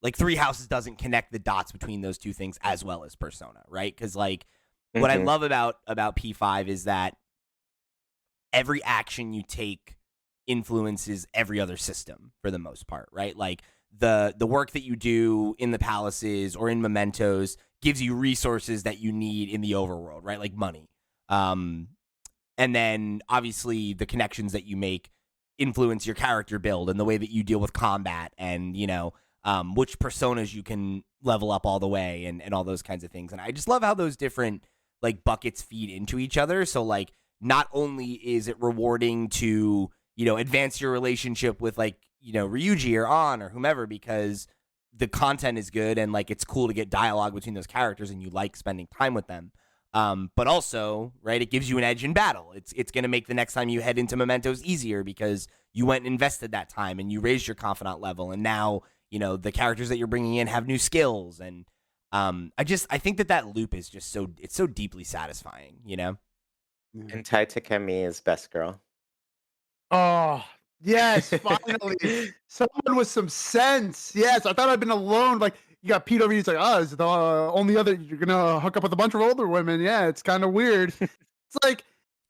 like Three Houses doesn't connect the dots between those two things as well as Persona, right? Because like what I love about P5 is that every action you take influences every other system for the most part, right? Like the work that you do in the palaces or in mementos gives you resources that you need in the overworld, right? Like money. And then obviously the connections that you make influence your character build and the way that you deal with combat and, which personas you can level up all the way and all those kinds of things. And I just love how those different like buckets feed into each other. So like not only is it rewarding to, advance your relationship with like, Ryuji or An or whomever, because the content is good and like it's cool to get dialogue between those characters and you like spending time with them. But also, right, it gives you an edge in battle. It's going to make the next time you head into mementos easier because you went and invested that time and you raised your confidant level. And now, the characters that you're bringing in have new skills. And I think that loop is just so deeply satisfying, And Tai Takemi is best girl. Oh, yes, finally. Someone with some sense. Yes, I thought I'd been alone. Like, you got Pete over here. He's like, oh, is the only other, you're going to hook up with a bunch of older women. Yeah, it's kind of weird. It's like,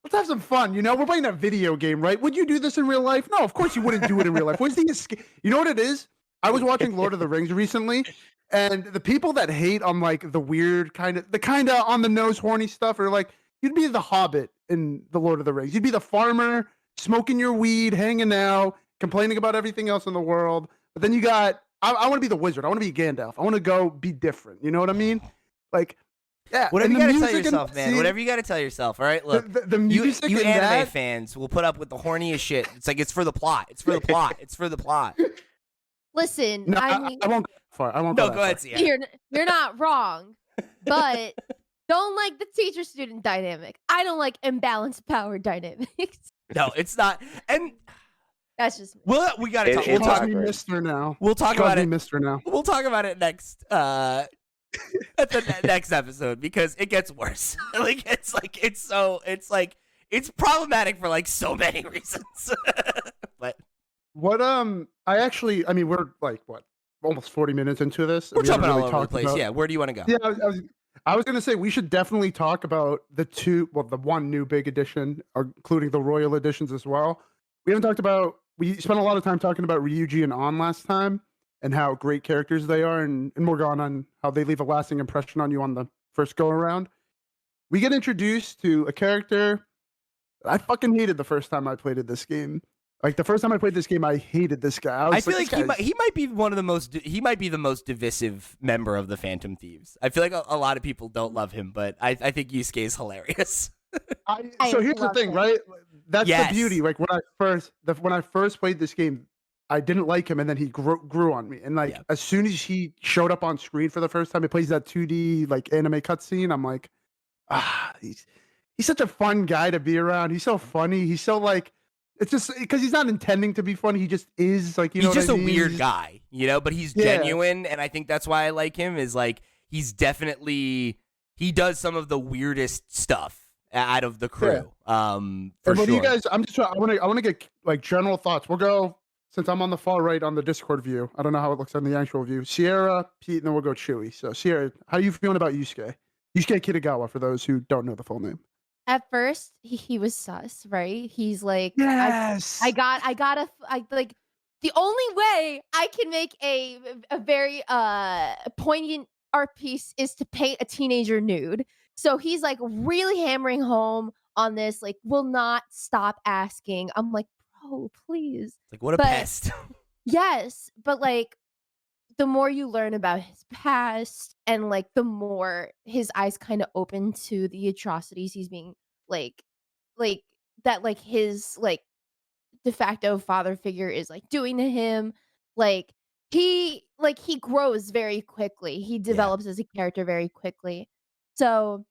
let's have some fun. We're playing a video game, right? Would you do this in real life? No, of course you wouldn't do it in real life. What's the escape? You know what it is? I was watching Lord of the Rings recently, and the people that hate on like the weird kind of on the nose horny stuff are like, you'd be the Hobbit in the Lord of the Rings. You'd be the farmer smoking your weed, hanging out, complaining about everything else in the world. But then you got, I want to be the wizard. I want to be Gandalf. I want to go be different. You know what I mean? Like, yeah. Whatever you got to tell yourself, man. Whatever you got to tell yourself. All right, look. The music you in anime that, fans will put up with the horniest shit. It's like it's for the plot. It's for the plot. It's for the plot. Listen, no, I mean, I won't go that far. I won't No, go go ahead, that far. Sia. you're not wrong, but don't like the teacher-student dynamic. I don't like imbalanced power dynamics. No, it's not. And That's just me. we got to talk. It- We'll it's talk. awkward. Mister now. We'll talk Calls about me it. Mister now. We'll talk about it next at the next episode because it gets worse. It's problematic for like so many reasons. But What I mean, we're like what, almost 40 minutes into this. we're We haven't jumping all really over the talked place. about- Yeah, where do you want to go? Yeah, I was gonna say we should definitely talk about the one new big edition, including the royal editions as well. We haven't talked about. We spent a lot of time talking about Ryuji and An last time, and how great characters they are, and Morgana, and how they leave a lasting impression on you on the first go around. We get introduced to a character that I fucking hated the first time I played this game. Like the first time I played this game, I hated this guy. I feel like he might be he might be the most divisive member of the Phantom Thieves. I feel like a lot of people don't love him, but I think Yusuke is hilarious. So here's the love thing, him. right? That's Yes. the beauty. Like when I first played this game, I didn't like him, and then he grew on me. And like Yeah. as soon as he showed up on screen for the first time, he plays that 2D like anime cutscene. I'm like, he's such a fun guy to be around. He's so funny. He's so like, it's just because he's not intending to be funny. He just is like, you know. He's just what I a mean? weird He's- guy, but he's Yeah. genuine, and I think that's why I like him. Is like he's definitely he does some of the weirdest stuff out of the crew. For And what sure. do you guys? I'm just trying. I want to get like general thoughts. We'll go since I'm on the far right on the Discord view. I don't know how it looks on the actual view. Sierra, Pete, and then we'll go Chewy. So Sierra, how are you feeling about Yusuke? Yusuke Kitagawa, for those who don't know the full name. At first, he was sus, right? He's like, Yes. I like the only way I can make a very poignant art piece is to paint a teenager nude. So he's like really hammering home on this, like, will not stop asking. I'm like, bro, please. Like what a but- pest. Yes, but like the more you learn about his past and like the more his eyes kind of open to the atrocities he's being like that like his like de facto father figure is like doing to him, like he grows very quickly. He develops as a character very quickly. So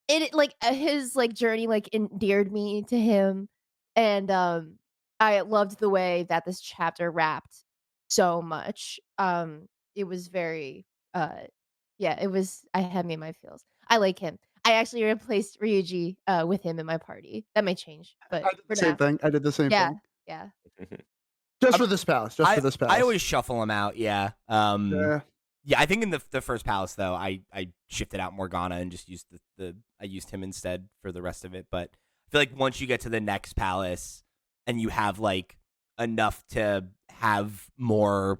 it like his like journey like endeared me to him, and I loved the way that this chapter wrapped so much. It was very yeah, I had me in my feels. I like him. I actually replaced Ryuji with him in my party. That may change, but I did for the same now. thing. I did the same Yeah, thing. yeah. Just for this palace. Just for this palace. I always shuffle him out. Yeah. Yeah. Yeah, I think in the first palace though, I shifted out Morgana and just used I used him instead for the rest of it. But I feel like once you get to the next palace and you have like enough to have more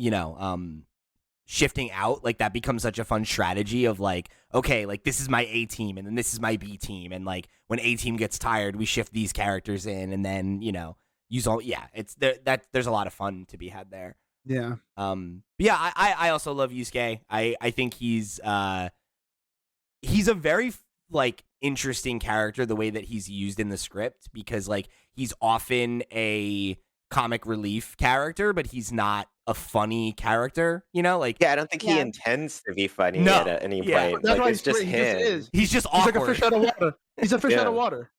you know, shifting out, like that becomes such a fun strategy of like, okay, like this is my A team and then this is my B team, and like when A team gets tired, we shift these characters in, and then use all. Yeah, it's there. That there's a lot of fun to be had there. Yeah. But yeah, I also love Yusuke. I think he's a very like interesting character, the way that he's used in the script, because like he's often a comic relief character, but he's not a funny character, like Yeah, I don't think he Yeah. intends to be funny No, at any yeah. point. That's Like why it's just he just him. is. he's just He's awkward. like a fish out of water. He's a fish out of Yeah. water.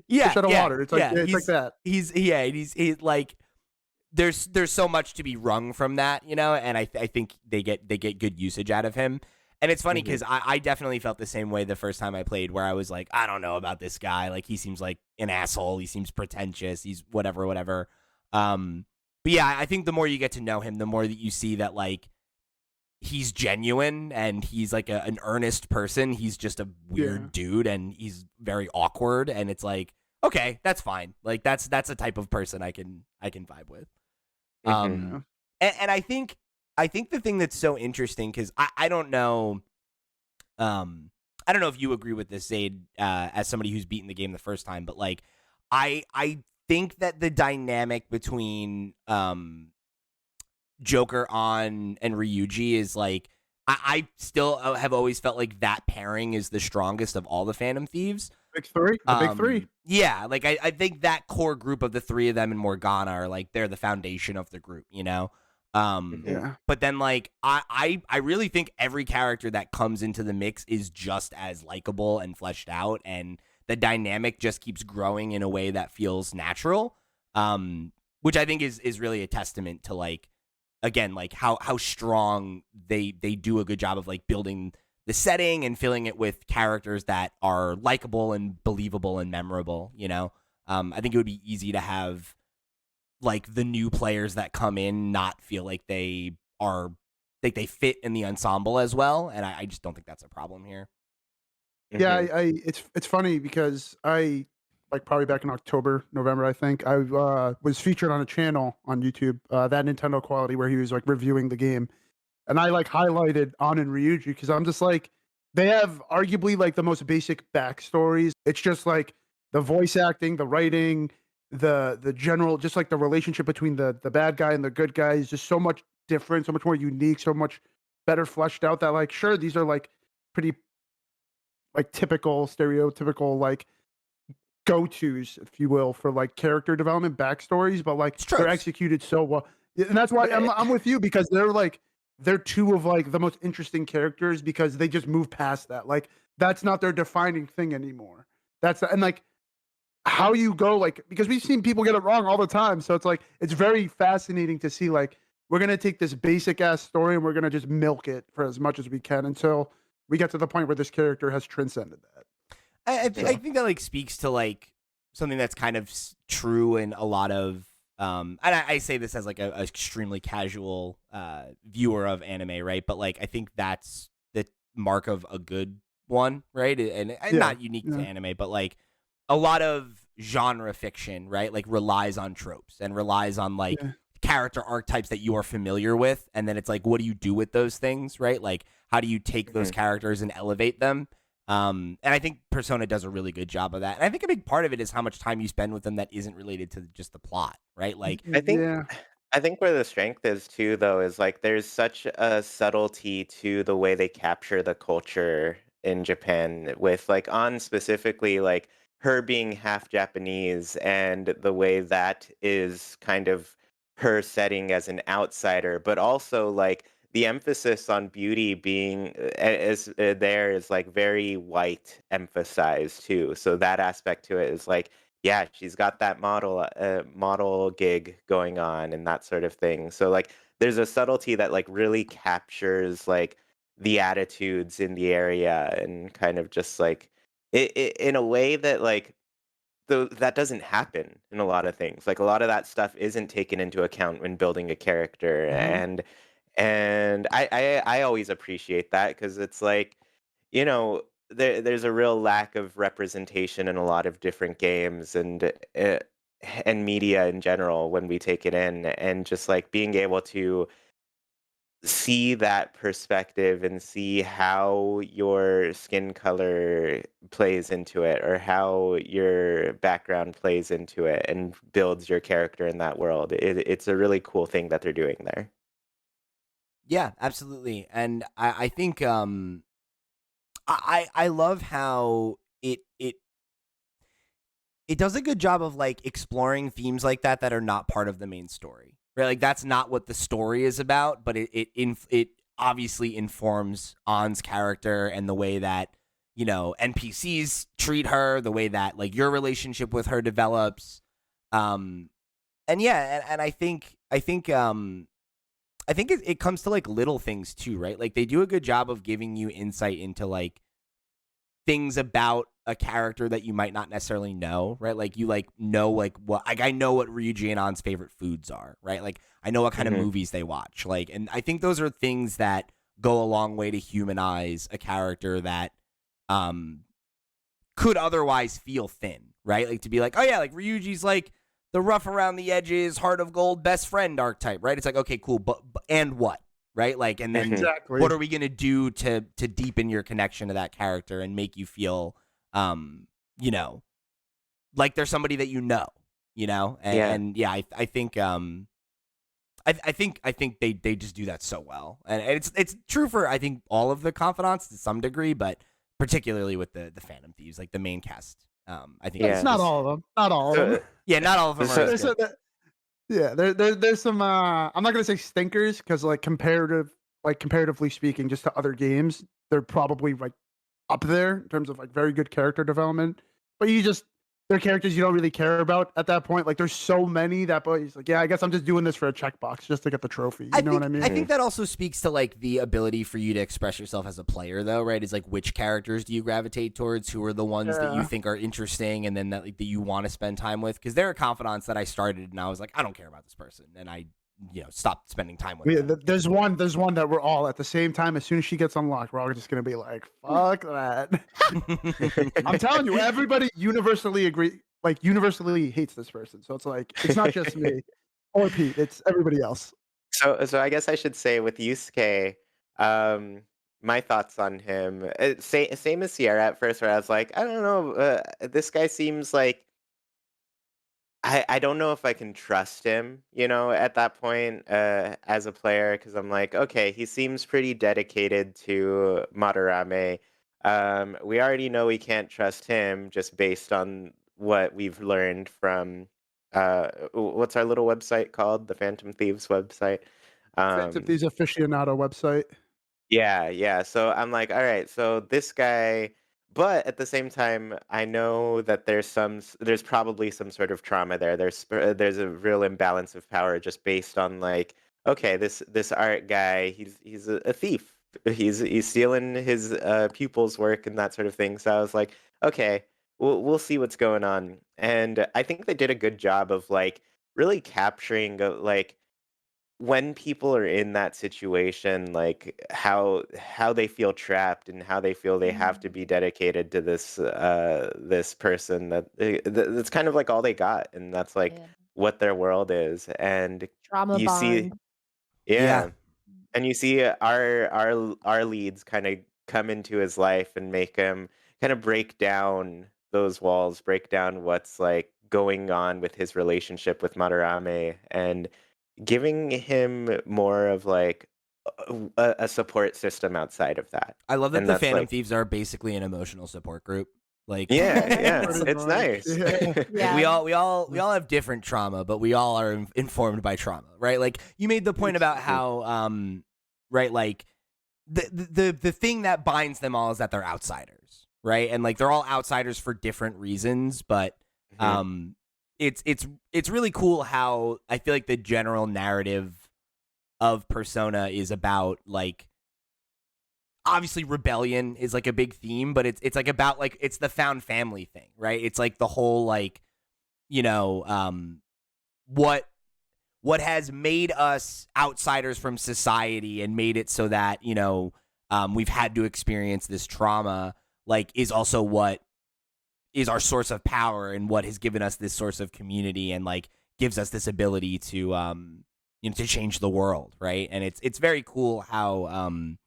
Yeah, Fish out of yeah, water. It's like yeah. it's like that. He's like there's so much to be wrung from that, and I think they get good usage out of him. And it's funny because I definitely felt the same way the first time I played, where I was like, I don't know about this guy. Like, he seems like an asshole. He seems pretentious. He's whatever. But yeah, I think the more you get to know him, the more that you see that like he's genuine and he's like an earnest person. He's just a weird dude, and he's very awkward. And it's like, okay, that's fine. Like that's a type of person I can vibe with. And I think the thing that's so interesting, because I don't know, I don't know if you agree with this, Zaid, as somebody who's beaten the game the first time, but like I think that the dynamic between Joker and Ryuji is like, I still have always felt like that pairing is the strongest of all the Phantom Thieves. Big three. The big three. Yeah, like I think that core group of the three of them and Morgana are like, they're the foundation of the group, Yeah. But then like I really think every character that comes into the mix is just as likable and fleshed out, and the dynamic just keeps growing in a way that feels natural. Which I think is really a testament to like, again, like how strong they do a good job of like building the setting and filling it with characters that are likable and believable and memorable, I think it would be easy to have like the new players that come in not feel like they fit in the ensemble as well, and I just don't think that's a problem here. Yeah, it's funny because I like probably back in October, November, I think I was featured on a channel on YouTube, that Nintendo Quality, where he was like reviewing the game, and I like highlighted On and Ryuji because I'm just like, they have arguably like the most basic backstories. It's just like the voice acting, the writing, the general, just like the relationship between the bad guy and the good guy is just so much different, so much more unique, so much better fleshed out, that like, sure, these are like pretty like typical, stereotypical, like go-tos, if you will, for like character development backstories, but like they're tropes. executed so well. And that's why I'm with you, because they're two of like the most interesting characters, because they just move past that. Like that's not their defining thing anymore. And like how you go, like, because we've seen people get it wrong all the time. So it's like, it's very fascinating to see like, we're going to take this basic ass story and we're going to just milk it for as much as we can until we get to the point where this character has transcended that. I think that like speaks to like something that's kind of true in a lot of and I say this as like a extremely casual viewer of anime, right? But like I think that's the mark of a good one, right? And not unique to anime, but like a lot of genre fiction, right? Like relies on tropes and relies on like character archetypes that you are familiar with, and then it's like, what do you do with those things, right? Like how do you take those characters and elevate them? And I think Persona does a really good job of that. And I think a big part of it is how much time you spend with them that isn't related to just the plot, right? Like I think where the strength is too, though, is like there's such a subtlety to the way they capture the culture in Japan, with like on specifically like her being half Japanese, and the way that is kind of her setting as an outsider, but also like the emphasis on beauty being there is like very white emphasized too. So that aspect to it is like, yeah, she's got that model gig going on and that sort of thing. So like there's a subtlety that like really captures like the attitudes in the area, and kind of just like it in a way that like that doesn't happen in a lot of things. Like a lot of that stuff isn't taken into account when building a character, and I always appreciate that, because it's like, there's a real lack of representation in a lot of different games and media in general when we take it in, and just like being able to see that perspective and see how your skin color plays into it or how your background plays into it and builds your character in that world. It's a really cool thing that they're doing there. Yeah, absolutely. And I think I love how it does a good job of like exploring themes like that are not part of the main story. Right? Like that's not what the story is about, but it obviously informs Ann's character and the way that, you know, NPCs treat her, the way that like your relationship with her develops. And yeah, and I think it comes to like little things too, right? Like they do a good job of giving you insight into like things about a character that you might not necessarily know, right? Like you like know like what like I know what Ryuji and An's favorite foods are, right? Like I know what kind of Mhm. movies they watch. Like, and I think those are things that go a long way to humanize a character that um could otherwise feel thin, right? Like to be like, oh yeah, like Ryuji's like the rough around the edges, heart of gold, best friend archetype, right? It's like, okay, cool, but and what? Right? Like, and then Exactly. what are we gonna do to deepen your connection to that character and make you feel you know, like there's somebody that you know, Yeah. and yeah, I think I think they just do that so well, and it's true for I think all of the confidants to some degree, but particularly with the Phantom Thieves, like the main cast. I think Yeah. It's not all of them. Not all of them. So, yeah, not all of them are So- as There's good. yeah, there's some. I'm not gonna say stinkers because comparatively speaking, just to other games, they're probably like up there in terms of like very good character development. But they're characters you don't really care about at that point. Like there's so many that, but he's like, yeah, I guess I'm just doing this for a checkbox just to get the trophy. You know what I mean? I think that also speaks to like the ability for you to express yourself as a player, though, right? Is like which characters do you gravitate towards? Who are the ones that you Yeah. think are interesting, and then that like that you want to spend time with? Because there are confidants that I started and I was like, I don't care about this person, and I stopped spending time with them. There's one that we're all at the same time. As soon as she gets unlocked, we're all just gonna be like, "Fuck that!" I'm telling you, everybody universally hates this person. So it's like it's not just me or Pete; it's everybody else. so I guess I should say with Yusuke, my thoughts on him, same as Sierra at first, where I was like, I don't know, this guy seems like I don't know if I can trust him, at that point, as a player, because I'm like, okay, he seems pretty dedicated to Madarame. We already know we can't trust him just based on what we've learned from what's our little website called? The Phantom Thieves website. Phantom Thieves aficionado website. Yeah, yeah. So I'm like, all right, so this guy, but at the same time, I know that there's probably some sort of trauma there. There's a real imbalance of power just based on like, okay, this art guy, he's a thief. He's stealing his pupils' work and that sort of thing. So I was like, okay, we'll see what's going on. And I think they did a good job of like really capturing like when people are in that situation, like how they feel trapped and how they feel they have to be dedicated to this person that's kind of like all they got, and that's like Yeah. what their world is. And Trauma you see, bond. yeah, and you see our leads kind of come into his life and make him kind of break down those walls, break down what's like going on with his relationship with Madarame, and giving him more of like a support system outside of that. I love that And the that's Phantom like, Thieves are basically an emotional support group. Like, yeah, yeah, Pretty it's much, nice. yeah. like, Yeah. we all have different trauma, but we all are informed by trauma, right? Like you made the point about how right, like the thing that binds them all is that they're outsiders, right? And like they're all outsiders for different reasons, but Mhm. it's really cool how I feel like the general narrative of Persona is about like obviously rebellion is like a big theme, but it's like about like it's the found family thing, right? It's like the whole like you know what has made us outsiders from society and made it so that we've had to experience this trauma like is also what is our source of power and what has given us this source of community and like gives us this ability to to change the world, right? And it's very cool how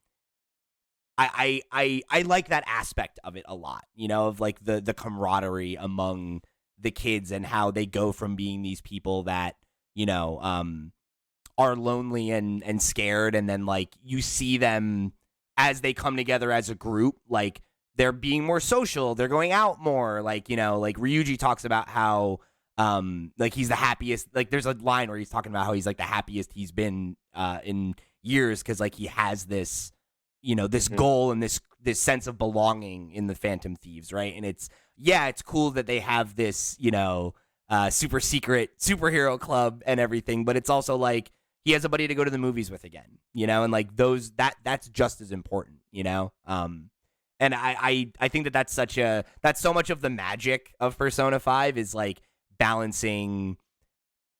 I like that aspect of it a lot, of like the camaraderie among the kids and how they go from being these people that, are lonely and scared, and then like you see them as they come together as a group, like they're being more social, they're going out more, like like Ryuji talks about how like he's the happiest, like there's a line where he's talking about how he's like the happiest he's been in years, because like he has this this goal and this sense of belonging in the Phantom Thieves, right? And it's cool that they have this super secret superhero club and everything, but it's also like he has a buddy to go to the movies with again, and like that's just as important, and I think that's so much of the magic of Persona 5 is like balancing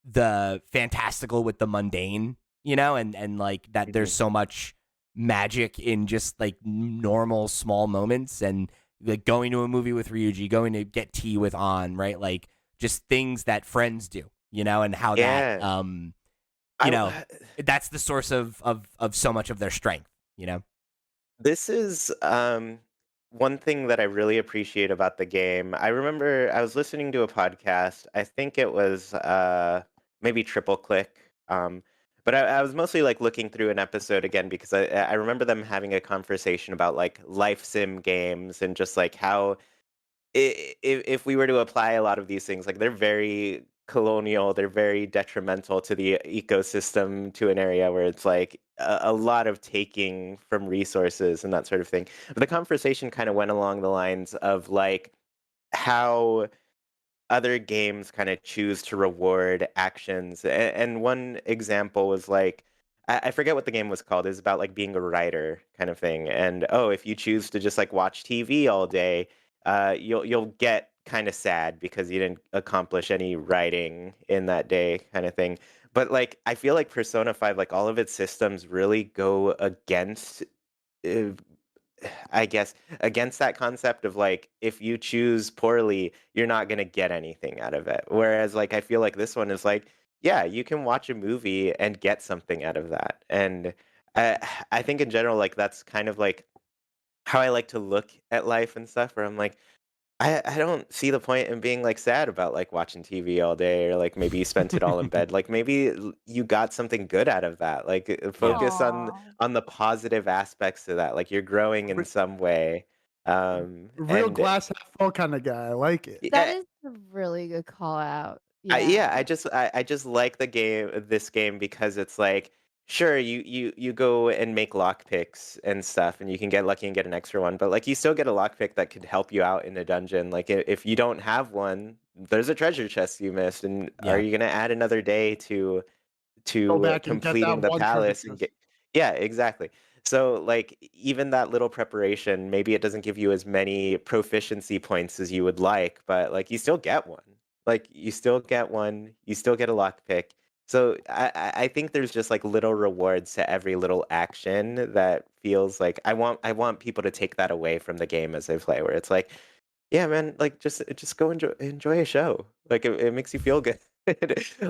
the fantastical with the mundane, and like that there's so much magic in just like normal small moments, and like going to a movie with Ryuji, going to get tea with An, right? Like just things that friends do, and how that that's the source of so much of their strength, This is one thing that I really appreciate about the game. I remember I was listening to a podcast. I think it was maybe Triple Click. But I was mostly like looking through an episode again because I remember them having a conversation about like life sim games and just like how if we were to apply a lot of these things, like they're very colonial, they're very detrimental to the ecosystem, to an area where it's like a lot of taking from resources and that sort of thing. But the conversation kind of went along the lines of like how other games kind of choose to reward actions. And one example was like, I forget what the game was called. It's about like being a writer kind of thing. And oh, if you choose to just like watch TV all day, you'll get kind of sad because you didn't accomplish any writing in that day, kind of thing. But like, I feel like Persona 5, like all of its systems really go against uh, I guess against that concept of like if you choose poorly, you're not gonna get anything out of it. Whereas like I feel like this one is like, yeah, you can watch a movie and get something out of that. And I I think in general, like that's kind of like how I like to look at life and stuff, where I'm like, I don't see the point in being like sad about like watching TV all day, or like maybe you spent it all in bed. Like maybe you got something good out of that. Like Yeah. focus Aw. on the positive aspects of that. Like you're growing in some way. Real And glass half full kind of guy. I like it. That yeah, is a really good call out. yeah, Yeah. I just like this game because it's like sure you go and make lock picks and stuff and you can get lucky and get an extra one, but like you still get a lock pick that could help you out in a dungeon. Like if you don't have one, there's a treasure chest you missed, and are Yeah. you gonna add another day to Go back and get completing that the one treasure palace and chest. get yeah, exactly. So like even that little preparation, maybe it doesn't give you as many proficiency points as you would like, but like you still get one. Like you still get one, you still get a lockpick. So I think there's just like little rewards to every little action that feels like I want people to take that away from the game as they play, where it's like, yeah, man, like just go enjoy a show. Like it makes you feel good.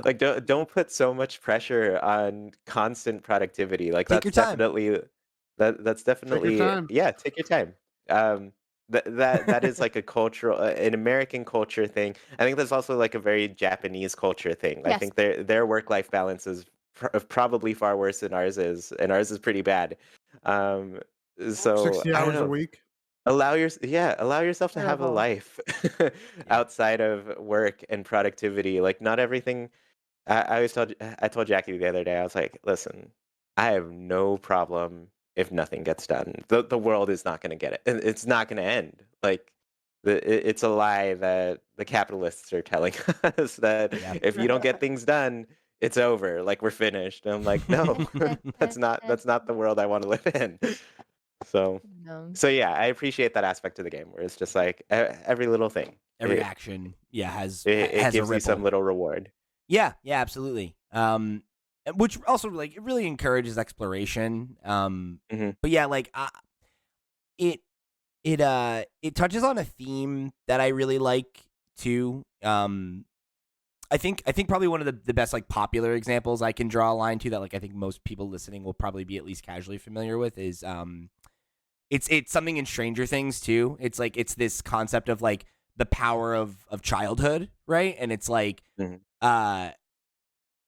Like don't put so much pressure on constant productivity. Like Take your time. that's Take your definitely time. yeah, take your time. That is like a cultural an American culture thing. I think that's also like a very Japanese culture thing. I Yes. think their work-life balance is probably far worse than ours is, and ours is pretty bad. Um, so 60 I don't hours a know. week. Allow yourself to have a Terrible. life Yeah. outside of work and productivity. Like not everything. I told Jackie the other day. I was like, listen, I have no problem if nothing gets done. The world is not going to get it. It's not going to end. Like it's a lie that the capitalists are telling us that Yeah. if you don't get things done, it's over. Like we're finished. And I'm like, no, that's not the world I want to live in. So No. so yeah, I appreciate that aspect of the game where it's just like every little thing. Every action, It has a gives you some ripple. little reward. Yeah, absolutely. Which also like it really encourages exploration. Hmm. But yeah, like it it touches on a theme that I really like too. I think probably one of the best like popular examples I can draw a line to that like I think most people listening will probably be at least casually familiar with is it's something in Stranger Things too. It's like it's this concept of like the power of childhood, right? And it's like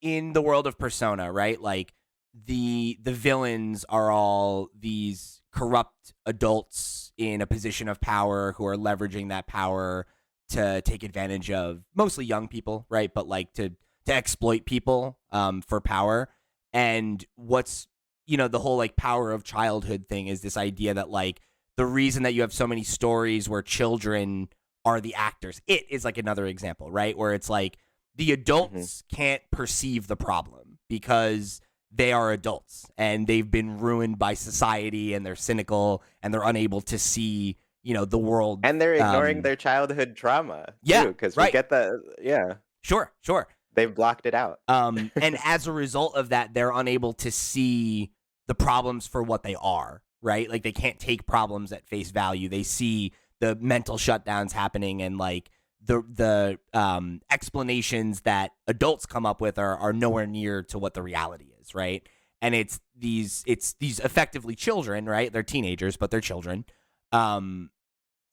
in the world of Persona, right? Like the villains are all these corrupt adults in a position of power who are leveraging that power to take advantage of mostly young people, right? But like to exploit people for power. And what's the whole like power of childhood thing is this idea that like the reason that you have so many stories where children are the actors. It is like another example, right? Where it's like the adults can't perceive the problem because they are adults and they've been ruined by society and they're cynical and they're unable to see, the world. And they're ignoring their childhood trauma. Yeah. Because right. we get the, yeah. Sure. They've blocked it out. And as a result of that, they're unable to see the problems for what they are, right? Like they can't take problems at face value. They see the mental shutdowns happening and like the explanations that adults come up with are nowhere near to what the reality is, right? And it's these effectively children, right? They're teenagers, but they're children.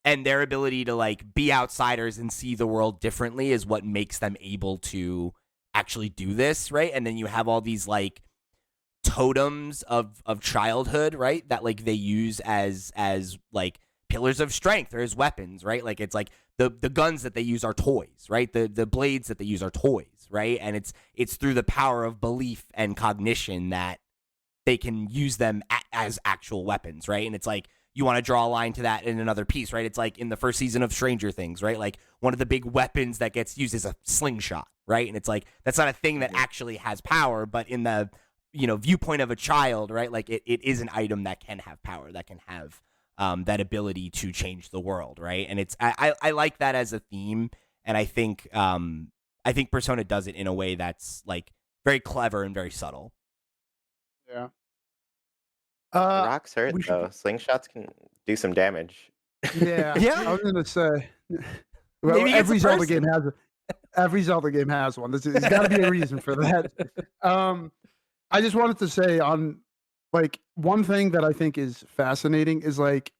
And their ability to like be outsiders and see the world differently is what makes them able to actually do this, right? And then you have all these like totems of childhood, right? That like they use as like pillars of strength or as weapons, right? Like it's like the guns that they use are toys, right? The blades that they use are toys, right? And it's through the power of belief and cognition that they can use them as actual weapons, right? And it's like you want to draw a line to that in another piece, right? It's like in the first season of Stranger Things, right? Like one of the big weapons that gets used is a slingshot, right? And it's like that's not a thing that actually has power, but in the viewpoint of a child, right? Like it is an item that can have power, that can have that ability to change the world, right? And it's I like that as a theme, and I think Persona does it in a way that's like very clever and very subtle. Yeah. Rocks hurt though. Slingshots can do some damage. Yeah. Yeah. I was gonna say. Well, Maybe every Zelda game has one. There's got to be a reason for that. I just wanted to say on like one thing that I think is fascinating is like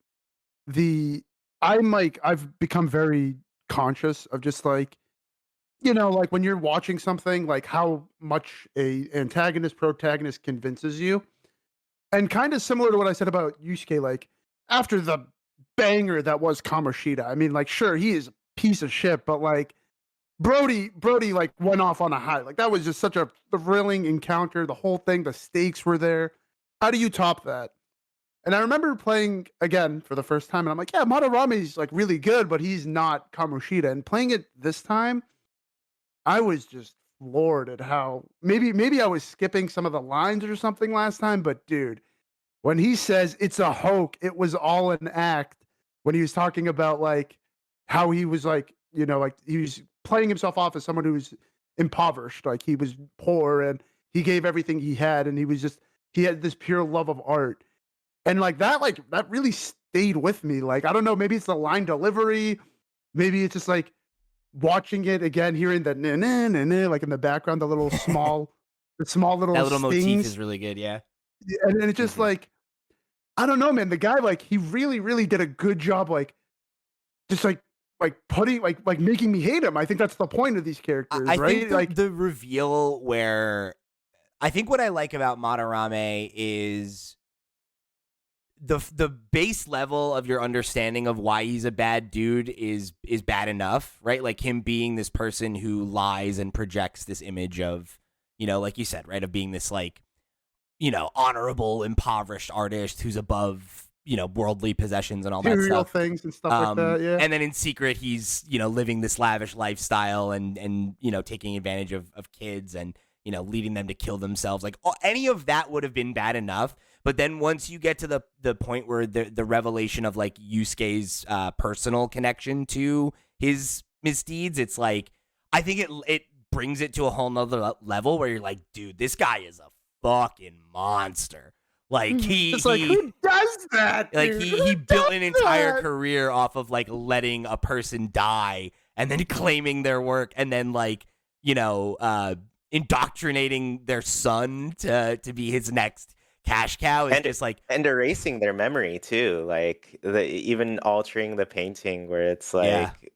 I've become very conscious of just like like when you're watching something, like how much a antagonist protagonist convinces you. And kind of similar to what I said about Yusuke, like after the banger that was Kamoshida, I mean, like, sure, he is a piece of shit, but like Brody like went off on a high. Like that was just such a thrilling encounter. The whole thing, the stakes were there. How do you top that? And I remember playing again for the first time, and I'm like, yeah, Madarame's like really good, but he's not Kamoshida. And playing it this time, I was just floored at how maybe I was skipping some of the lines or something last time, but dude, when he says it's a hoax, it was all an act. When he was talking about like how he was like, like he was playing himself off as someone who was impoverished, like he was poor and he gave everything he had, and he had this pure love of art. And like that really stayed with me. Like, I don't know, maybe it's the line delivery, maybe it's just like watching it again, hearing the nah, nah, nah, nah, like in the background, the small little that little stings. motif is really good, yeah. And it's just like, I don't know, man. The guy, like, he really, really did a good job, like, just like putting, like making me hate him. I think that's the point of these characters, I right? think Like the reveal where I think what I like about Madarame is the base level of your understanding of why he's a bad dude is bad enough, right? Like him being this person who lies and projects this image of, like you said, right, of being this like, honorable, impoverished artist who's above, worldly possessions and all that material stuff. things and stuff like that, yeah. And then in secret, he's, living this lavish lifestyle and taking advantage of kids and, leading them to kill themselves. Like any of that would have been bad enough. But then once you get to the point where the revelation of like Yusuke's personal connection to his misdeeds, it's like, I think it brings it to a whole nother level where you're like, dude, this guy is a fucking monster. Like it's like, who does that? Like dude? he built an entire career off of like letting a person die and then claiming their work and then like indoctrinating their son to be his next cash cow is just like, and erasing their memory too, like even altering the painting where it's Yeah. like,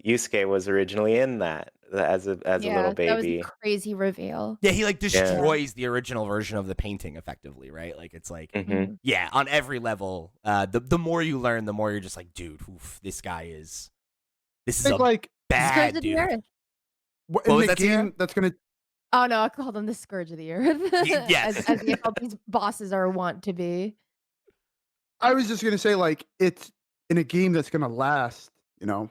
Yusuke was originally in that as a little That was a baby. crazy reveal. yeah, he like destroys the original version of the painting effectively, right? Like it's like, Hmm. yeah, on every level. The more you learn, the more you're just like, dude, this is I think like bad Scourge of the dude. Earth. in was the that, Sierra? game that's gonna Oh no, I called them the Scourge of the Earth. yes. as the FLP's bosses are wont to be. I was just gonna say, like, it's in a game that's gonna last,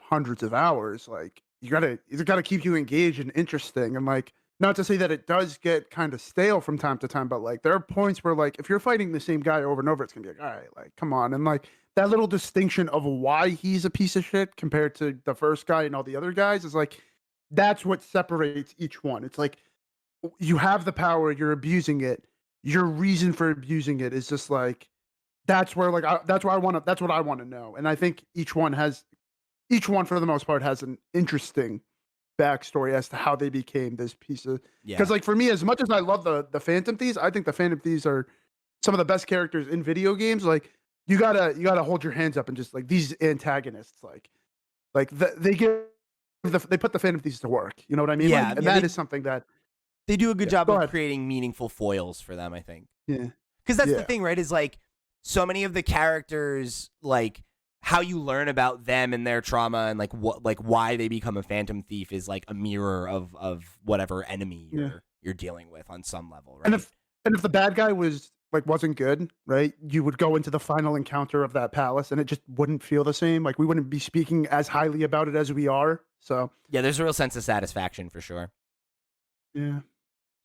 hundreds of hours. Like, it's gotta keep you engaged and interesting. And like, not to say that it does get kind of stale from time to time, but like, there are points where like, if you're fighting the same guy over and over, it's gonna be like, all right, like, come on. And like, that little distinction of why he's a piece of shit compared to the first guy and all the other guys is like, that's what separates each one. It's like, you have the power, you're abusing it. Your reason for abusing it is just like, that's where like that's what I want to know. And I think each one for the most part has an interesting backstory as to how they became this piece of, because like for me, as much as I love the Phantom Thieves, I think the Phantom Thieves are some of the best characters in video games. Like you gotta hold your hands up and just like these antagonists, they put the Phantom Thieves to work. You know what I mean? Yeah, and that is something that they do a good job go of ahead. creating meaningful foils for them, I think. Yeah. Because that's the Yeah. thing, right? Is like so many of the characters, like how you learn about them and their trauma and like why they become a phantom thief is like a mirror of whatever enemy you're dealing with on some level, right? And if the bad guy wasn't good, right? You would go into the final encounter of that palace and it just wouldn't feel the same. Like we wouldn't be speaking as highly about it as we are. So yeah, there's a real sense of satisfaction for sure. yeah.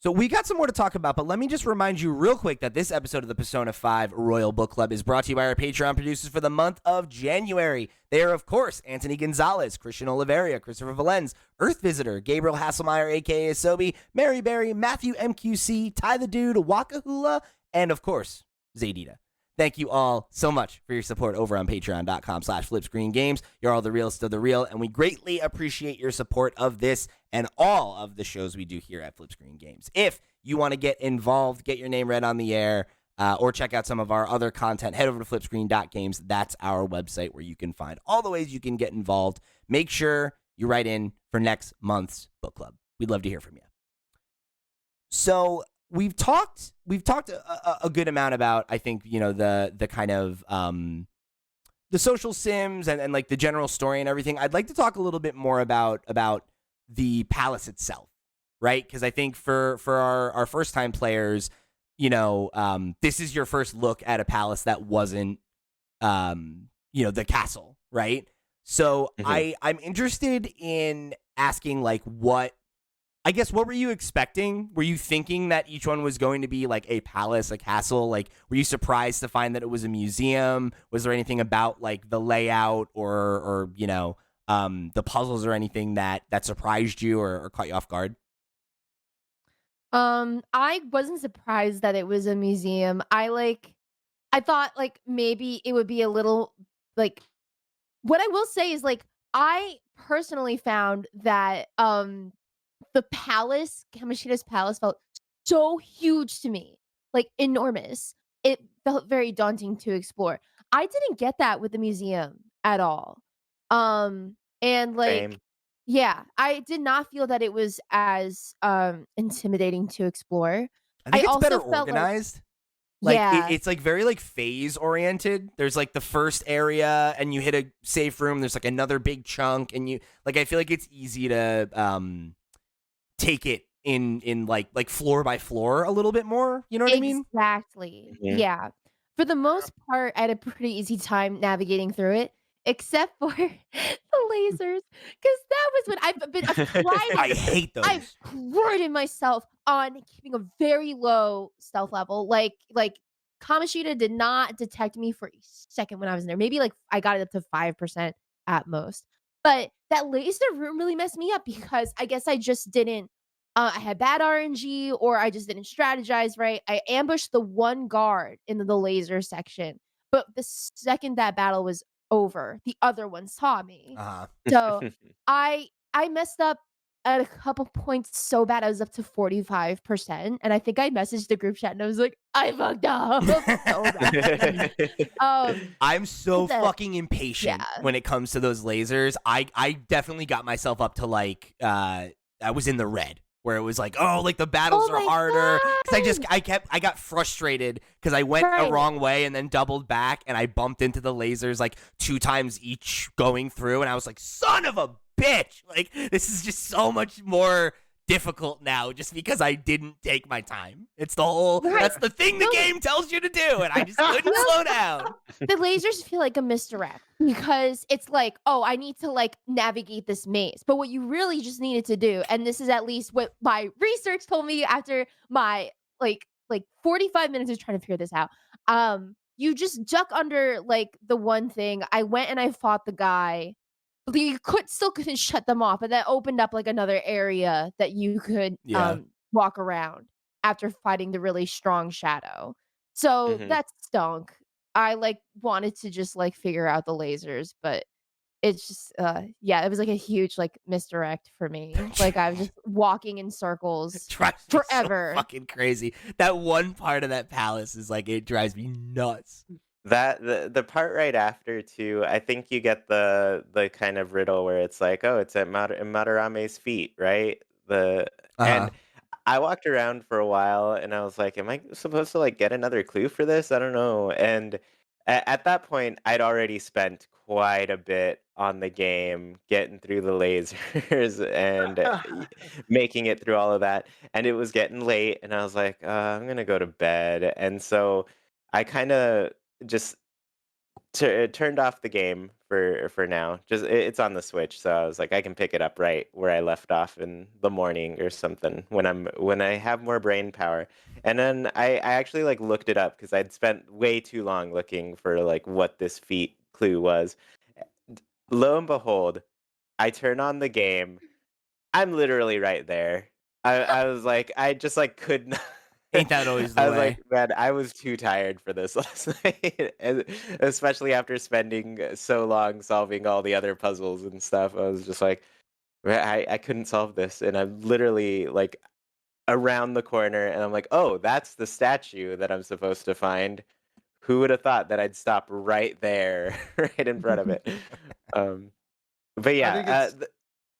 So we got some more to talk about, but let me just remind you real quick that this episode of the Persona 5 Royal Book Club is brought to you by our Patreon producers for the month of January. They are, of course, Anthony Gonzalez, Christian Oliveria, Christopher Valenz, Earth Visitor, Gabriel Hasselmeyer, a.k.a. Asobi, Mary Berry, Matthew MQC, Ty the Dude, Waka Hula, and, of course, Zaydita. Thank you all so much for your support over on patreon.com/FlipScreenGames. You're all the realest of the real, and we greatly appreciate your support of this and all of the shows we do here at FlipScreen Games. If you want to get involved, get your name read on the air, or check out some of our other content, head over to flipscreen.games. That's our website where you can find all the ways you can get involved. Make sure you write in for next month's book club. We'd love to hear from you. So we've talked a good amount about, I think, the kind of the social sims and like the general story and everything. I'd like to talk a little bit more about the palace itself, right? Because I think for our first time players, this is your first look at a palace that wasn't the castle, right? So I'm interested in asking like what were you expecting? Were you thinking that each one was going to be like a palace, a castle? Like, were you surprised to find that it was a museum? Was there anything about like the layout or the puzzles or anything that surprised you or caught you off guard? I wasn't surprised that it was a museum. I thought like maybe it would be a little like, what I will say is like I personally found that the palace, Kamoshida's palace, felt so huge to me, like enormous. It felt very daunting to explore. I didn't get that with the museum at all. And like, Same. yeah, I did not feel that it was as intimidating to explore. I think it's also better felt organized. Like, Like yeah, it's like very like phase oriented. There's like the first area and you hit a safe room. There's like another big chunk and you like I feel like it's easy to take it in like floor by floor a little bit more. You know what I mean? exactly. Mhm. Yeah. For the most part, I had a pretty easy time navigating through it, except for the lasers, because that was when I hate those. I've prided myself on keeping a very low stealth level. Like Kamoshida did not detect me for a second when I was in there. Maybe like I got it up to 5% at most. But that laser room really messed me up because I guess I just didn't I had bad RNG or I just didn't strategize right. I ambushed the one guard in the laser section. But the second that battle was over, the other one saw me. Uh-huh. So I messed up at a couple points so bad I was up to 45%, and I think I messaged the group chat and I was like, "I fucked up so bad." I'm so But the fucking impatient yeah. when it comes to those lasers. I definitely got myself up to like I was in the red where it was like, oh, like the battles Oh are my harder because god! I got frustrated because I went the Right. wrong way and then doubled back and I bumped into the lasers like 2 times each going through and I was like, son of a bitch, like this is just so much more difficult now just because I didn't take my time. It's the whole Right. that's the thing the No. game tells you to do and I just couldn't slow down. The lasers feel like a misdirect because it's like, oh, I need to like navigate this maze. But what you really just needed to do, and this is at least what my research told me after my like 45 minutes of trying to figure this out. You just duck under like the one thing. I went and I fought the guy. You couldn't shut them off, but that opened up like another area that you could Yeah. walk around after fighting the really strong shadow. So Mhm. that stunk. I like wanted to just like figure out the lasers, but it's just yeah, it was like a huge like misdirect for me. Like I was just walking in circles Drives me so forever. fucking crazy. That one part of that palace is like it drives me nuts. That the part right after too, I think you get the kind of riddle where it's like, oh, it's at Madarame's feet, right? Uh-huh. And I walked around for a while and I was like, am I supposed to like get another clue for this? I don't know. And at that point, I'd already spent quite a bit on the game getting through the lasers and making it through all of that. And it was getting late, and I was like, I'm gonna go to bed. And so I kind of just turned off the game for now. Just it's on the Switch, so I was like, I can pick it up right where I left off in the morning or something when I have more brain power. And then I actually like looked it up because I'd spent way too long looking for like what this feat clue was. Lo and behold, I turn on the game. I'm literally right there. I was like, I just like could not. Ain't that always the I was like, way? man, I was too tired for this last night, and especially after spending so long solving all the other puzzles and stuff. I was just like, "Man, I couldn't solve this, and I'm literally like around the corner, and I'm like, oh, that's the statue that I'm supposed to find. Who would have thought that I'd stop right there, right in front of it? Um, but I yeah, think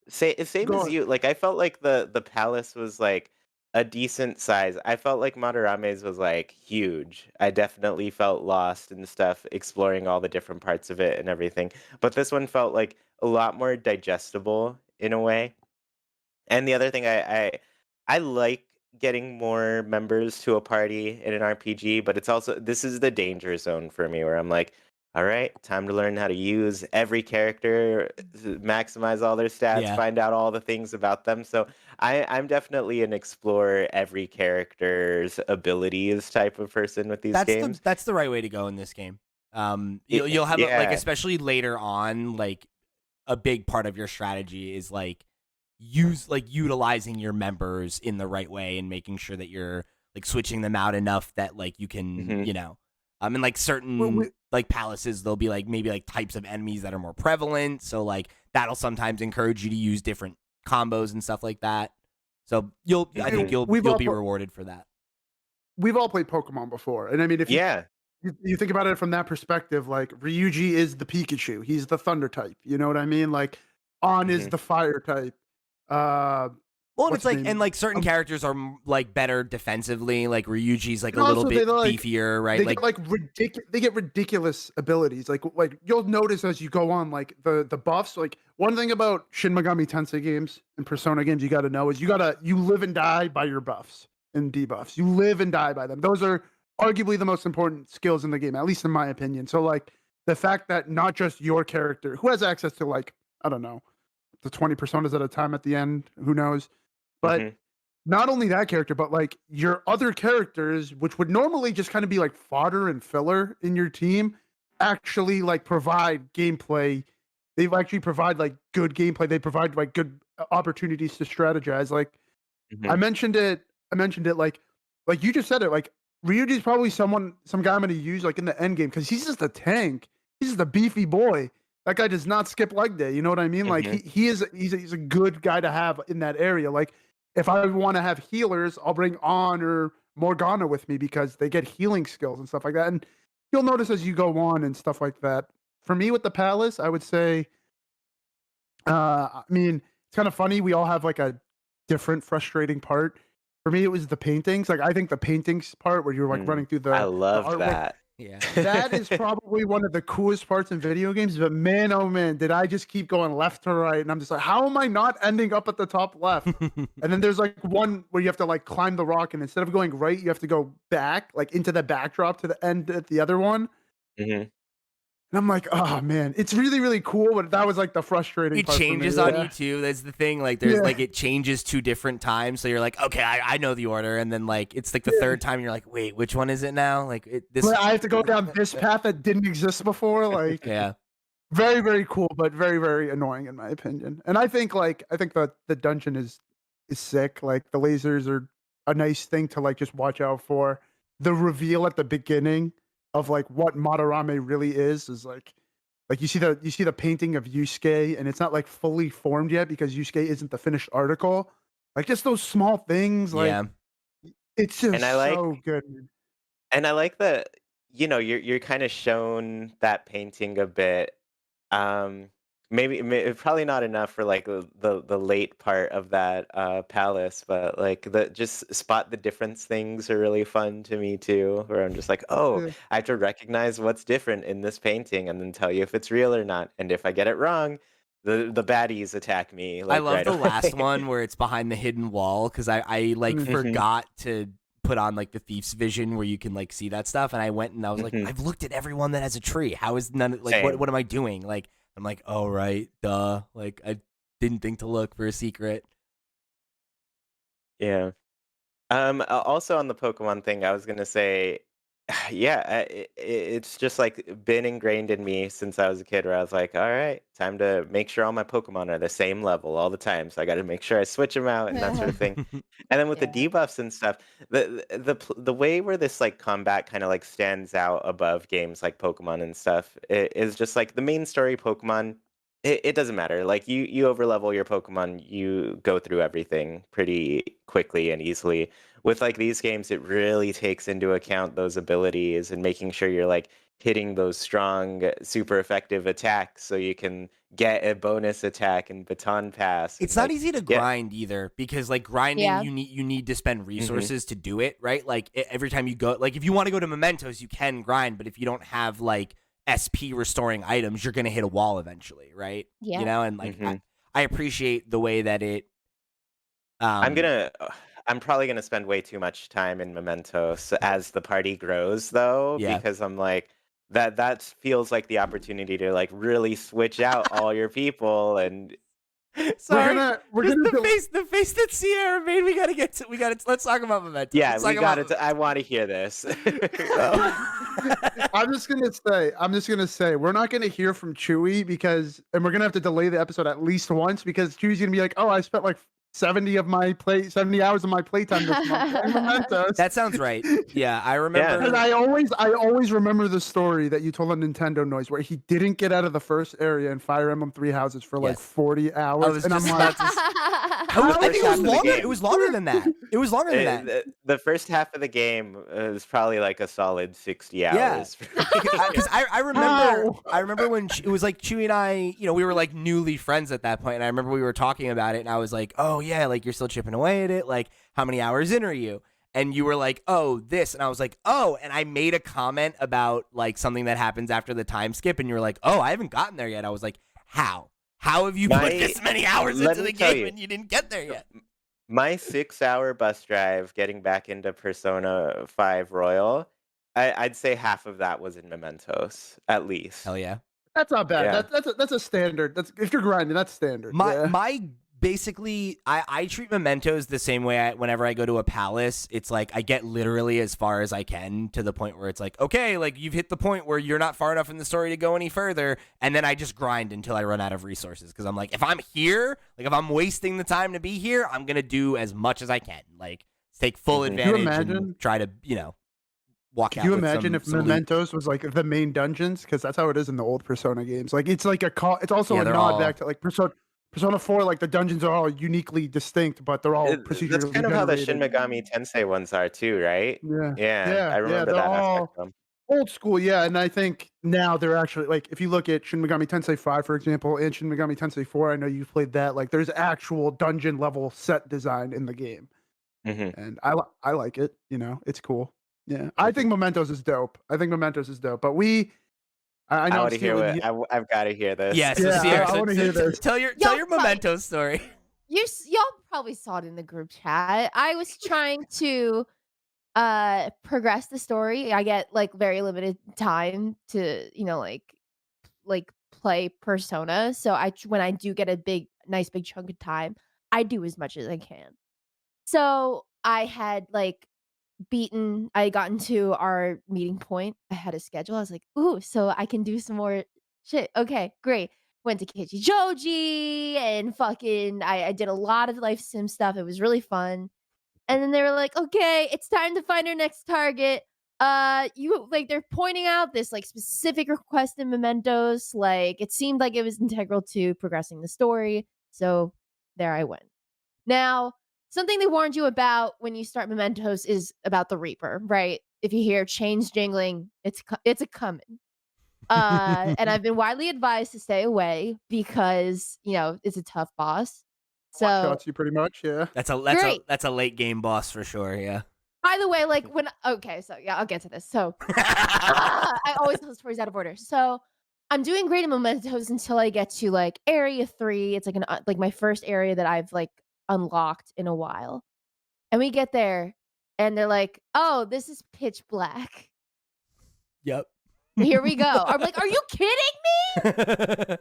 it's same as going. you. Like I felt like the palace was like a decent size. I felt like Madarame's was like huge. I definitely felt lost and stuff exploring all the different parts of it and everything. But this one felt like a lot more digestible in a way. And the other thing I like getting more members to a party in an RPG, but it's also this is the danger zone for me where I'm like, all right, time to learn how to use every character, maximize all their stats, Yeah. find out all the things about them. So I'm definitely an explore every character's abilities type of person with these games. That's the right way to go in this game. You'll have like Yeah. especially later on like a big part of your strategy is like utilizing your members in the right way and making sure that you're like switching them out enough that like you can, Hmm. in like Well, certain like palaces there'll be like maybe like types of enemies that are more prevalent, so like that'll sometimes encourage you to use different combos and stuff like that. So I think Hmm. you'll be rewarded for that. we've all played Pokemon before, and I mean, if Yeah. you think about it from that perspective, like Ryuji is the Pikachu, he's the Thunder type. You know what I mean? Like On is Hmm. the Fire type. Uh, Well, and what's it's his like name? certain characters are like better defensively. Like Ryuji's like a And little also bit they like beefier, right? they Like get like they get ridiculous abilities. Like you'll notice as you go on, like the buffs. Like one thing about Shin Megami Tensei games and Persona games, you got to know is you live and die by your buffs and debuffs. You live and die by them. Those are arguably the most important skills in the game, at least in my opinion. So like the fact that not just your character who has access to like I don't know the 20 personas at a time at the end, who knows, but Hmm. not only that character, but like your other characters, which would normally just kind of be like fodder and filler in your team, actually like provide gameplay. They actually provide like good gameplay. They provide like good opportunities to strategize. Like Hmm. I mentioned it. I mentioned it. Like you just said it. Like Ryuji's probably some guy I'm going to use like in the end game because he's just a tank. He's just a beefy boy. that guy does not skip leg day. You know what I mean? Like Mhm. he's a good guy to have in that area. Like if I want to have healers, I'll bring On or Morgana with me because they get healing skills and stuff like that. And you'll notice as you go on and stuff like that. For me with the palace, I would say, I mean, it's kind of funny. We all have like a different frustrating part. For me, it was the paintings. Like I think the paintings part where you're like running through I the love artwork, that. Yeah. that is probably one of the coolest parts in video games. But man, oh man, did I just keep going left to right, and I'm just like, how am I not ending up at the top left? And then there's like one where you have to like climb the rock, and instead of going right, you have to go back, like into the backdrop to the end at the other one. Mhm. And I'm like, oh man, it's really really cool, but that was like the frustrating It part for me. changes on Yeah. you too. That's the thing. Like there's Yeah. like it changes 2 different times. So you're like, okay, I know the order, and then like it's like the Yeah. third time you're like, wait, which one is it now? Like this. But I have to go down this path that didn't exist before. Like, Yeah. very very cool, but very very annoying in my opinion. And I think that the dungeon is sick. Like the lasers are a nice thing to like just watch out for. The reveal at the beginning of like what Madarame really is like you see the painting of Yusuke and it's not like fully formed yet because Yusuke isn't the finished article. Like just those small things, like Yeah. it's just And I like so good. Man. and I like that, you're kind of shown that painting a bit. Um, probably not enough for like the late part of that palace, but like the just spot the difference things are really fun to me too. Where I'm just like, oh, Yeah. I have to recognize what's different in this painting and then tell you if it's real or not. And if I get it wrong, the baddies attack me I like love right the last away. one where it's behind the hidden wall because I like Mhm. Mhm, forgot to put on like the thief's vision where you can like see that stuff, and I went and I was like, mhm. I've looked at everyone that has a tree. How is none like Same. what am I doing? Like I'm like, oh right, duh. Like I didn't think to look for a secret. Yeah. Also on the Pokemon thing, I was gonna say, yeah, it's just like been ingrained in me since I was a kid, where I was like, all right, time to make sure all my Pokemon are the same level all the time. So I got to make sure I switch them out and that sort of thing. And then with the Yeah. debuffs and stuff, the way where this like combat kind of like stands out above games like Pokemon and stuff is just like the main story Pokemon. It doesn't matter. Like you overlevel your Pokemon, you go through everything pretty quickly and easily. With like these games, it really takes into account those abilities and making sure you're like hitting those strong, super effective attacks so you can get a bonus attack and baton pass It's and not like easy to yeah. grind either because like grinding Yeah. you need to spend Mhm. resources to do it, right? Like every time you go like if you want to go to mementos, you can grind, but if you don't have like SP restoring items, you're going to hit a wall eventually, right? You Yeah. know, and like Mhm. I appreciate the way that it I'm um gonna I'm probably gonna spend way too much time in Mementos as the party grows though, yeah. because I'm like that feels like the opportunity to like really switch out all your people and Sorry. We're Just gonna do the face that Sierra made. We got to let's talk about mementos. yeah, Let's talk we got it. about I want to hear this. I'm just gonna say, we're not gonna hear from Chewy and we're gonna have to delay the episode at least once because Chewy's gonna be like, "Oh, I spent like 70 hours of my playtime this month playing Mementos." That sounds right. Yeah, I Yeah. And remember. I always remember the story that you told on Nintendo Noise where he didn't get out of the first area in Fire Emblem Three Houses for like Yes. 40 I hours, was and I'm just like, about to how I think First it half was of the longer. It game. was longer than that. It was longer than that. The first half of the game is probably like a solid 60 Yeah. hours. Because How? I remember when it was like Chewy and I, we were like newly friends at that point, and I remember we were talking about it, and I was like, "Oh yeah, like you're still chipping away at it. Like how many hours in are you?" And you were like, "Oh, this," and I was like, "Oh," and I made a comment about like something that happens after the time skip, and you were like, "Oh, I haven't gotten there yet." I was like, "How? How have you put My this many hours Let into me the tell game you, and you didn't get there yet?" my 6-hour bus drive getting back into Persona 5 Royal, I'd say half of that was in Mementos, at Hell least. yeah. that's not bad. Yeah. That's a standard. That's if you're grinding, that's standard. My Yeah. my basically I treat mementos the same way whenever I go to a palace. It's like I get literally as far as I can to the point where it's like, okay, like you've hit the point where you're not far enough in the story to go any further, and then I just grind until I run out of resources because I'm like, if I'm here, like if I'm wasting the time to be here, I'm gonna do as much as I can. Like take full Mhm. Can you advantage and imagine? try to, walk Can out you with imagine if some loot. Mementos was like the main dungeons? Because that's how it is in the old Persona games. Like it's like it's also Yeah, a they're nod all- back to like Persona 4. Like the dungeons are all uniquely distinct, but they're all procedurally That's kind of how the Shin generated. Megami Tensei ones are too, right? Yeah, Yeah, I remember they're that aspect all of them. old school. Yeah, and I think now they're actually like if you look at Shin Megami Tensei 5, for example, and Shin Megami Tensei 4, I know you've played that. Like there's actual dungeon level set design in the game, Mhm. and I like it. You know, it's cool. Yeah, I think Mementos is dope. But I know I I'm want to hear stealing. what I've got to hear this. Yeah, so Yeah, Sierra, I wanna hear this. tell your Y'all probably- memento story. Y'all probably saw it in the group chat. I was trying to progress the story. I get like very limited time to, like play Persona. So when I do get a nice big chunk of time, I do as much as I can. So I had like I had gotten to our meeting point. I had a schedule. I was like, ooh, so I can do some more shit. Okay, great. Went to Kichijoji and fucking I did a lot of life sim stuff. It was really fun. And then they were like, okay, it's time to find our next target. You like they're pointing out this like specific request in Mementos. Like it seemed like it was integral to progressing the story. So there I went. Now, something they warned you about when you start Mementos is about the Reaper, right? If you hear chains jingling, it's a coming. And I've been widely advised to stay away because it's a tough boss. So Shots you pretty much, yeah. That's a Great. that's a late game boss for sure. Yeah. by the way, like so yeah, I'll get to this. So I always tell stories out of order. So I'm doing great in Mementos until I get to like area 3. It's like like my first area that I've like unlocked in a while. And we get there and they're like, "Oh, this is pitch black." Yep. Here we go. I'm like, "Are you kidding me?"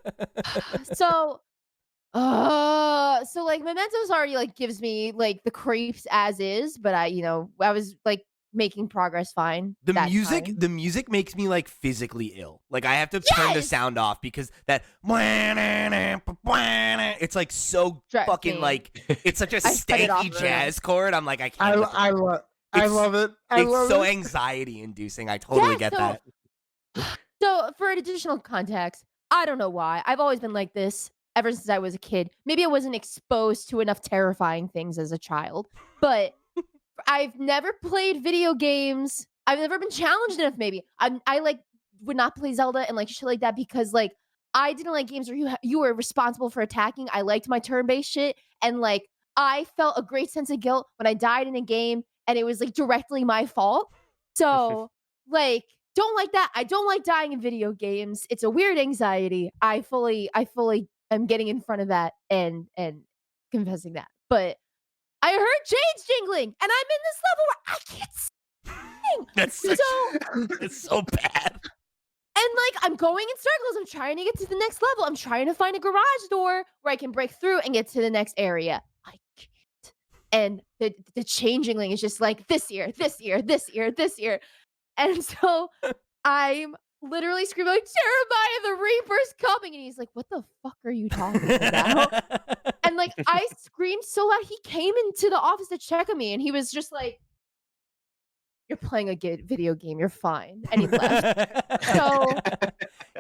So like Mementos already like gives me like the creeps as is, but I was like making progress fine. The that music, time. the music makes me like physically ill. Like I have to turn the Yes! sound off because that it's like so Drives fucking me. like it's such a I cut it off stanky right jazz chord. I'm like I can't. listen. I love it. I It's love so it. anxiety inducing. I totally Yeah, get so- that. So for additional context, I don't know why. I've always been like this ever since I was a kid. Maybe I wasn't exposed to enough terrifying things as a child, but I've never played video games. I've never been challenged enough. Maybe I like would not play Zelda and like shit like that because like I didn't like games where you were responsible for attacking. I liked my turn-based shit, and like I felt a great sense of guilt when I died in a game and it was like directly my fault. So like don't like that. I don't like dying in video games. It's a weird anxiety. I fully am getting in front of that and confessing that. But I heard chains jingling, and I'm in this level where I can't sing. It's so bad. And like I'm going in circles. I'm trying to get to the next level. I'm trying to find a garage door where I can break through and get to the next area. I can't. And the chain jingling is just like this ear, this ear, this ear, this ear. And so I'm literally screaming like, Jeremiah, the Reaper's coming. And he's like, what the fuck are you talking about? And like I screamed so loud, he came into the office to check on me and he was just like, you're playing a video game, you're fine. And he left. So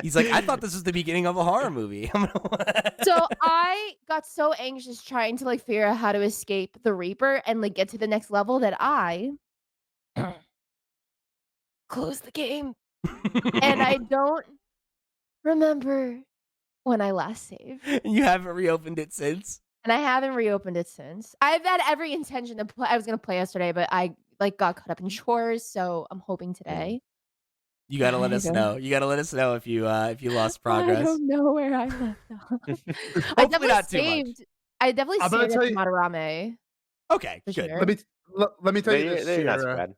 He's like, I thought this was the beginning of a horror movie. so I got so anxious trying to like figure out how to escape the Reaper and like get to the next level that I closed the game. And I don't remember when I last saved. You haven't reopened it since. And I haven't reopened it since. I've had every intention to play. I was gonna play yesterday, but I like got caught up in chores, so I'm hoping today. You gotta let I us don't- know. You gotta let us know if you lost progress. I don't know where I left off. I Hopefully definitely not too much. saved. I definitely I'm gonna saved tell at you- Madarame. Okay, For good. sure. Let me tell you this, They're not so Sierra. bad.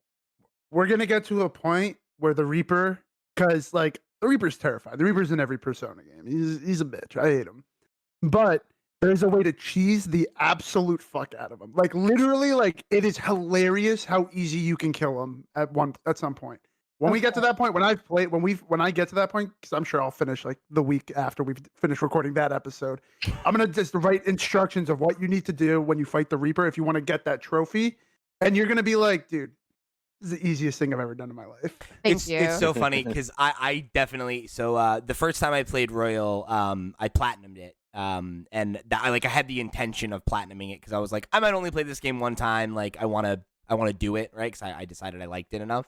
We're gonna get to a point where the Reaper, because like the Reaper's terrified. The Reaper's in every Persona game. He's a bitch. I hate him. But there's a way to cheese the absolute fuck out of him. Like literally, like it is hilarious how easy you can kill him at some point. When we get to that point, when I get to that point, because I'm sure I'll finish like the week after we've finished recording that episode, I'm gonna just write instructions of what you need to do when you fight the Reaper if you want to get that trophy, and you're gonna be like, dude, This is the easiest thing I've ever done in my life. Thank you. It's so funny because I definitely the first time I played Royal, I platinumed it. And I had the intention of platinuming it because I was like, I might only play this game one time. Like I want to do it right because I decided I liked it enough.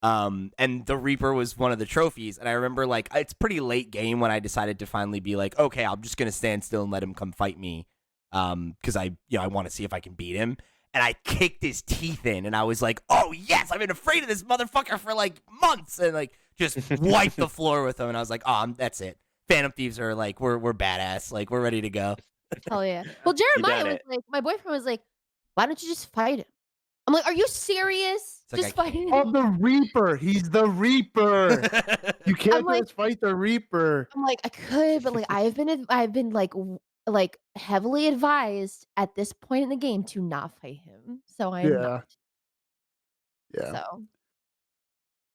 And the Reaper was one of the trophies, and I remember like it's pretty late game when I decided to finally be like, okay, I'm just gonna stand still and let him come fight me, because I want to see if I can beat him. And I kicked his teeth in, and I was like, oh yes, I've been afraid of this motherfucker for like months, and like just wiped the floor with him. And I was like, oh, that's it. Phantom Thieves are like we're badass, like we're ready to go. Hell yeah. Well, Jeremiah was like, my boyfriend was like, why don't you just fight him? I'm like, are you serious? It's like, Just I fight him. Oh, the Reaper. He's the Reaper. You can't like- just fight the Reaper. I'm like, I could, but like I've been like heavily advised at this point in the game to not fight him. So I am not. Yeah. So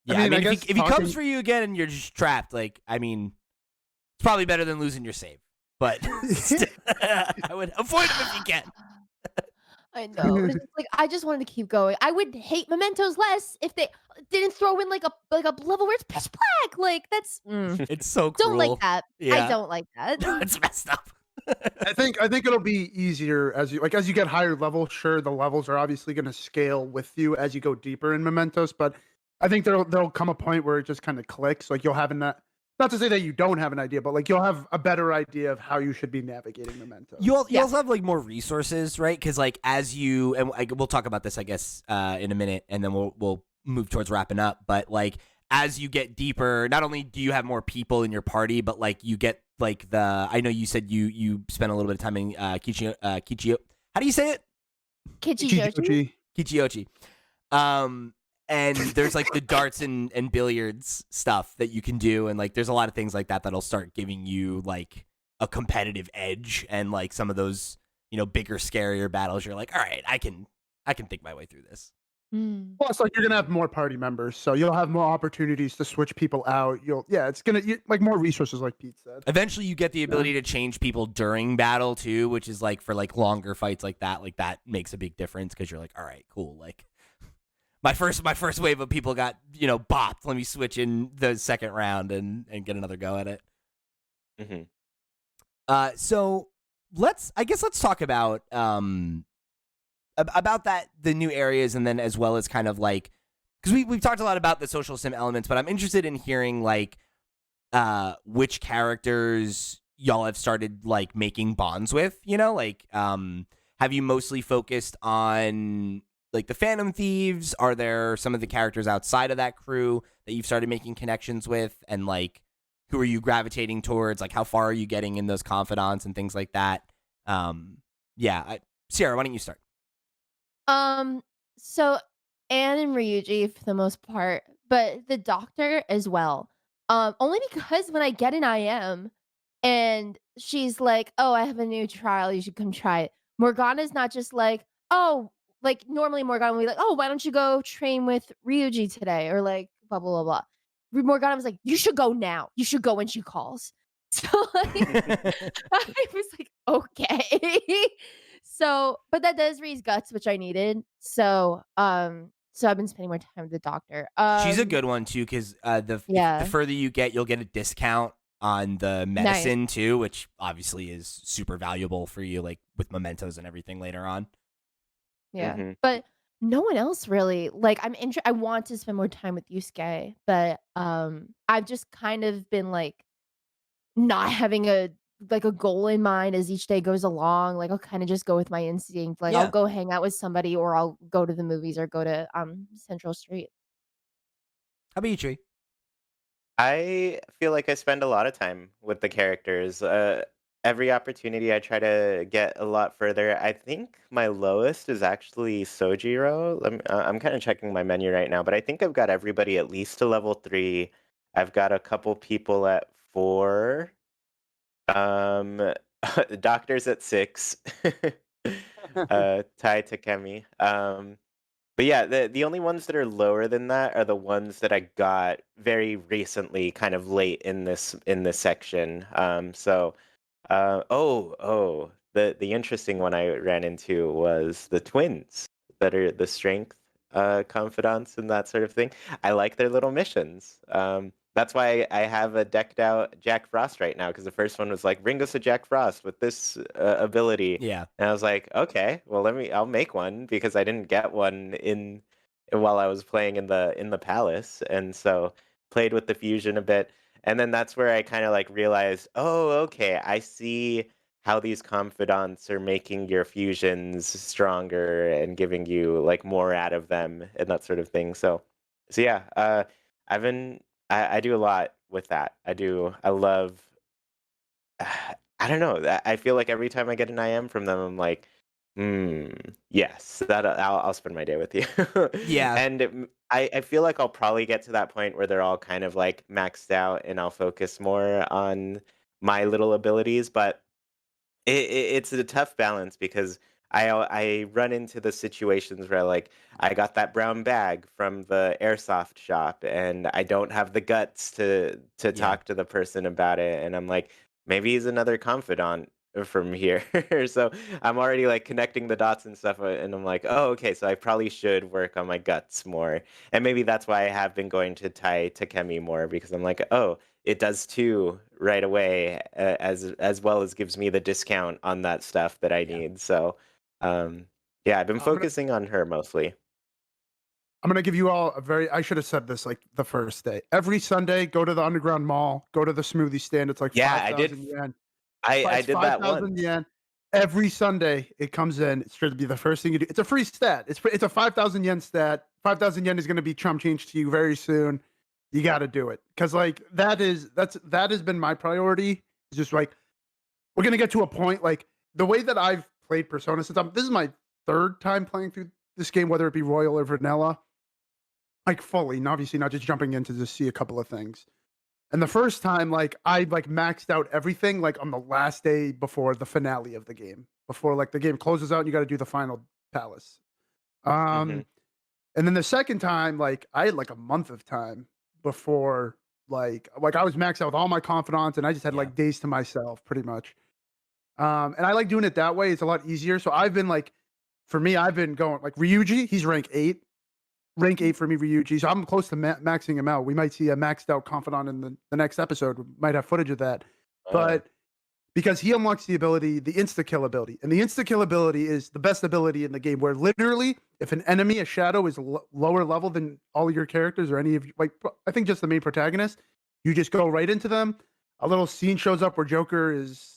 Yeah, I mean, I guess if he comes for you again and you're just trapped, like, I mean, it's probably better than losing your save. But I would avoid him if you can. I know. It's just like I just wanted to keep going. I would hate mementos less if they didn't throw in like a level where it's pitch black. Like that's It's so cruel. don't like that. Yeah. I don't like that. It's messed up. I think it'll be easier as you get higher level. Sure, the levels are obviously going to scale with you as you go deeper in Mementos, but I think there'll come a point where it just kind of clicks. Like you'll have not to say that you don't have an idea, but like you'll have a better idea of how you should be navigating Mementos. You also have like more resources, right? Because like as you and we'll talk about this, I guess, in a minute, and then we'll move towards wrapping up. But like as you get deeper, not only do you have more people in your party, but like you get like I know you said you spent a little bit of time in Kichio. How do you say it? Kichiyoshi. Kichiyoshi. And there's like the darts and billiards stuff that you can do, and like there's a lot of things like that that'll start giving you like a competitive edge, and like some of those bigger, scarier battles. You're like, all right, I can think my way through this. Plus, like you're gonna have more party members, so you'll have more opportunities to switch people out. It's gonna like more resources, like Pete said. Eventually, you get the ability to change people during battle too, which is like for like longer fights like that. Like that makes a big difference because you're like, all right, cool, like. My first wave of people got, bopped. Let me switch in the second round and get another go at it. Mm-hmm. So let's talk about that, the new areas, and then as well as kind of like, because we've talked a lot about the social sim elements, but I'm interested in hearing like which characters y'all have started like making bonds with, like have you mostly focused on like the Phantom Thieves? Are there some of the characters outside of that crew that you've started making connections with? And like, who are you gravitating towards? Like, how far are you getting in those confidants and things like that? Sierra, why don't you start? So Anne and Ryuji for the most part, but the doctor as well. Only because when I get an IM and she's like, "Oh, I have a new trial. You should come try it." Morgana's not just like, "Oh." Like normally Morgana would be like, "Oh, why don't you go train with Ryuji today?" Or like blah blah blah blah. Morgana was like, "You should go now. You should go when she calls." So like, I was like, "Okay." So, but that does raise guts, which I needed. So I've been spending more time with the doctor. She's a good one too, because the further you get, you'll get a discount on the medicine too, which obviously is super valuable for you, like with mementos and everything later on. Yeah, Mm-hmm. but no one else really. Like I want to spend more time with Yusuke, but I've just kind of been like not having a goal in mind as each day goes along. Like I'll kind of just go with my instinct. Like I'll go hang out with somebody, or I'll go to the movies, or go to Central Street. How about you, Chuy? I feel like I spend a lot of time with the characters. Every opportunity I try to get a lot further. I think my lowest is actually Sojiro. I'm kind of checking my menu right now, but I think I've got everybody at least to level 3. I've got a couple people at 4. Doctors at 6. Tai Takemi. But yeah, the only ones that are lower than that are the ones that I got very recently, kind of late in this section. The interesting one I ran into was the twins that are the strength. confidants and that sort of thing. I like their little missions. That's why I have a decked out Jack Frost right now, because the first one was like, bring us a Jack Frost with this ability. Yeah. And I was like, okay, well I'll make one, because I didn't get one in while I was playing in the palace, and so played with the fusion a bit. And then that's where I kind of like realized, oh, okay, I see how these confidants are making your fusions stronger and giving you like more out of them and that sort of thing. So yeah, I've been I do a lot with that. I love I don't know. I feel like every time I get an IM from them, I'm like, yes, that I'll spend my day with you. Yeah. And I feel like I'll probably get to that point where they're all kind of like maxed out, and I'll focus more on my little abilities. But it's a tough balance, because I run into the situations where like I got that brown bag from the airsoft shop, and I don't have the guts to Yeah. talk to the person about it, and I'm like, maybe he's another confidant from here. So I'm already like connecting the dots and stuff, and I'm like, oh, okay, so I probably should work on my guts more. And maybe that's why I have been going to Tai Takemi more, because I'm like, oh, it does too right away, as well as gives me the discount on that stuff that I Yeah. need. So yeah, I've been focusing on her mostly. I'm gonna give you all a very. I should have said this like the first day. Every Sunday, go to the Underground Mall, go to the smoothie stand. It's like Yeah, I 5,000 did. yen. I It's did that 5,000 once. yen. Every Sunday, it comes in. It's going to be the first thing you do. It's a free stat. It's a 5,000 yen stat. 5,000 yen is going to be chump change to you very soon. You got to do it, because like that has been my priority. It's just like we're going to get to a point, like the way that I've played Persona since this is my third time playing through this game, whether it be Royal or Vanilla, like fully, and obviously not just jumping in to just see a couple of things. And the first time, like I like maxed out everything like on the last day before the finale of the game, before like the game closes out and you got to do the final palace. Hmm. And then the second time, like I had like a month of time before, like I was maxed out with all my confidants, and I just had Yeah. like days to myself, pretty much. And I like doing it that way. It's a lot easier. So I've been like, for me, I've been going like Ryuji. He's rank 8 for me, Ryuji. So I'm close to maxing him out. We might see a maxed out confidant in the next episode. We might have footage of that. But because he unlocks the ability, the insta kill ability. And the insta kill ability is the best ability in the game, where literally if an enemy, a shadow, is lower level than all of your characters or any of you, like I think just the main protagonist, you just go right into them. A little scene shows up where Joker is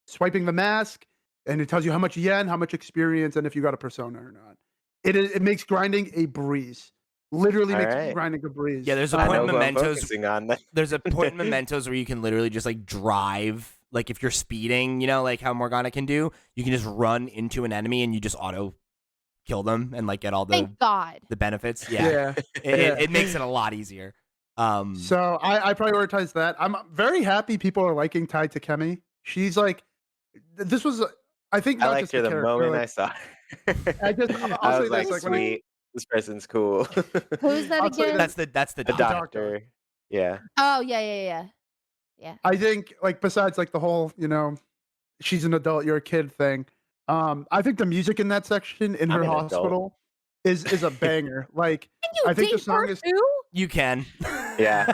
swiping the mask, and it tells you how much yen, how much experience, and if you got a persona or not. It makes grinding a breeze. Literally All makes right. grinding a breeze. Yeah, there's a I point know in who I'm Mementos. focusing on. There's a point in Mementos where you can literally just like drive, like if you're speeding, you know, like how Morgana can do. You can just run into an enemy and you just auto kill them and like get all the Thank God. benefits. Yeah, it makes it a lot easier. So I prioritize that. I'm very happy people are liking Tai Takemi. She's like, this was, I think, I not liked just her the the character. moment like, I saw her. I just, I'll I say was like, this, like when I, sweet, this person's cool. Who's that I'll say again? that's the The doctor. doctor. Yeah. Oh yeah. I think like besides like the whole, she's an adult, you're a kid thing. I think the music in that section in I'm her an adult. hospital is a banger. Like Can you I think the date song her is too? You can. Yeah.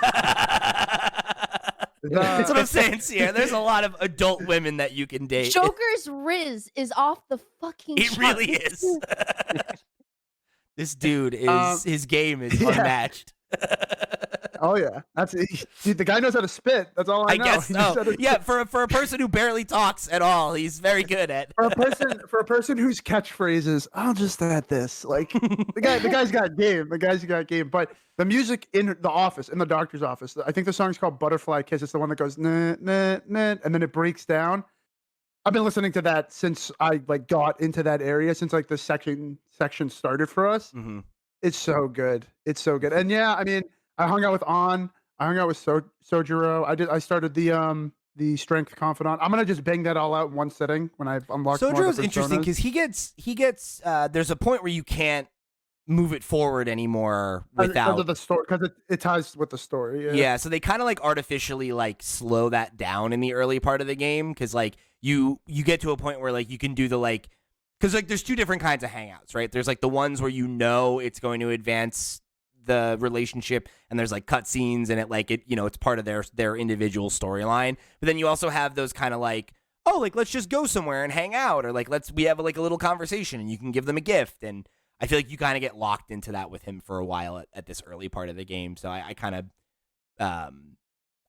That's what I'm saying, Sierra. There's a lot of adult women that you can date. Joker's Riz is off the fucking It really charts. is. This dude is his game is yeah. unmatched. Oh yeah, the guy knows how to spit. That's all I know. guess He knows so. how to Yeah, spit. for a person who barely talks at all, he's very good at. For a person whose catchphrase is "I'll just add this," like the guy's got game. The guy's got game. But the music in the office, in the doctor's office, I think the song's called "Butterfly Kiss." It's the one that goes nah nah nah, and then it breaks down. I've been listening to that since I like got into that area, since like the section started for us. Mm-hmm. It's so good. It's so good. And yeah, I mean, I hung out with On. I hung out with Sojiro. I started the strength confidant. I'm gonna just bang that all out in one sitting when I've unlocked more of the Sojiro's interesting personas. because he gets there's a point where you can't move it forward anymore Because without of the story, because it ties with the story. yeah, so they kind of like artificially like slow that down in the early part of the game because like you get to a point where like you can do the like Because like there's two different kinds of hangouts, right? There's like the ones where you know it's going to advance the relationship, and there's like cutscenes, and it's part of their individual storyline. But then you also have those kind of like, oh, like let's just go somewhere and hang out, or like we have like a little conversation, and you can give them a gift. And I feel like you kind of get locked into that with him for a while at this early part of the game. So I kind of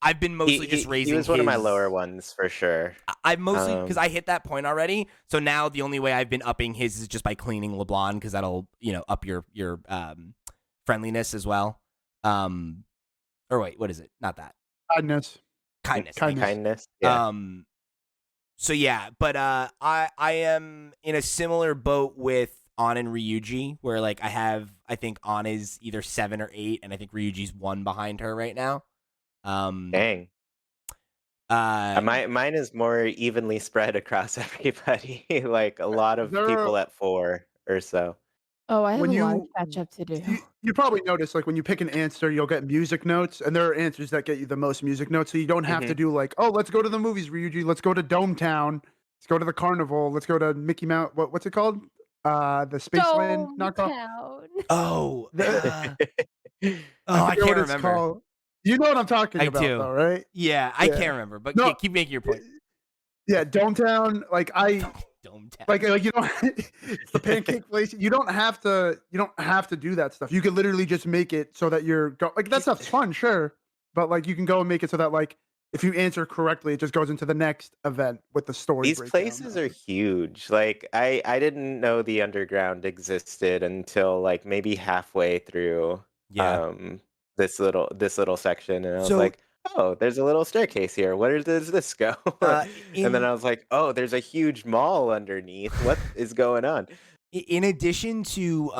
I've been mostly just raising. He was one of my lower ones for sure. I've mostly because I hit that point already. So now the only way I've been upping his is just by cleaning LeBlanc, because that'll up your friendliness as well. Or wait, what is it? Not that. Kindness. Kindness. Yeah. So yeah, but I am in a similar boat with An and Ryuji, where like I think An is either 7 or 8, and I think Ryuji's 1 behind her right now. Dang. Mine is more evenly spread across everybody. Like a lot of people at 4 or so. Oh, I have When a lot of you catch up to do. you probably notice, like when you pick an answer, you'll get music notes, and there are answers that get you the most music notes. So you don't have to do like, oh, let's go to the movies, Ryuji. Let's go to Dome Town. Let's go to the carnival. Let's go to Mickey Mouse. What's it called? The Spaceland knockoff. Town. Oh, I forget can't what it's remember. called. You know what I'm talking about, do. though, right? Yeah, I can't remember, but No. keep making your point. Yeah, Dome Town. Like Dome Town. like you don't. It's the pancake place. You don't have to do that stuff. You can literally just make it so that like that stuff's fun, sure, but like you can go and make it so that like if you answer correctly, it just goes into the next event with the story. These places are huge. Like I didn't know the underground existed until like maybe halfway through this little section, and I was like, oh, there's a little staircase here. Where does this go? And then I was like, oh, there's a huge mall underneath. What is going on? In addition to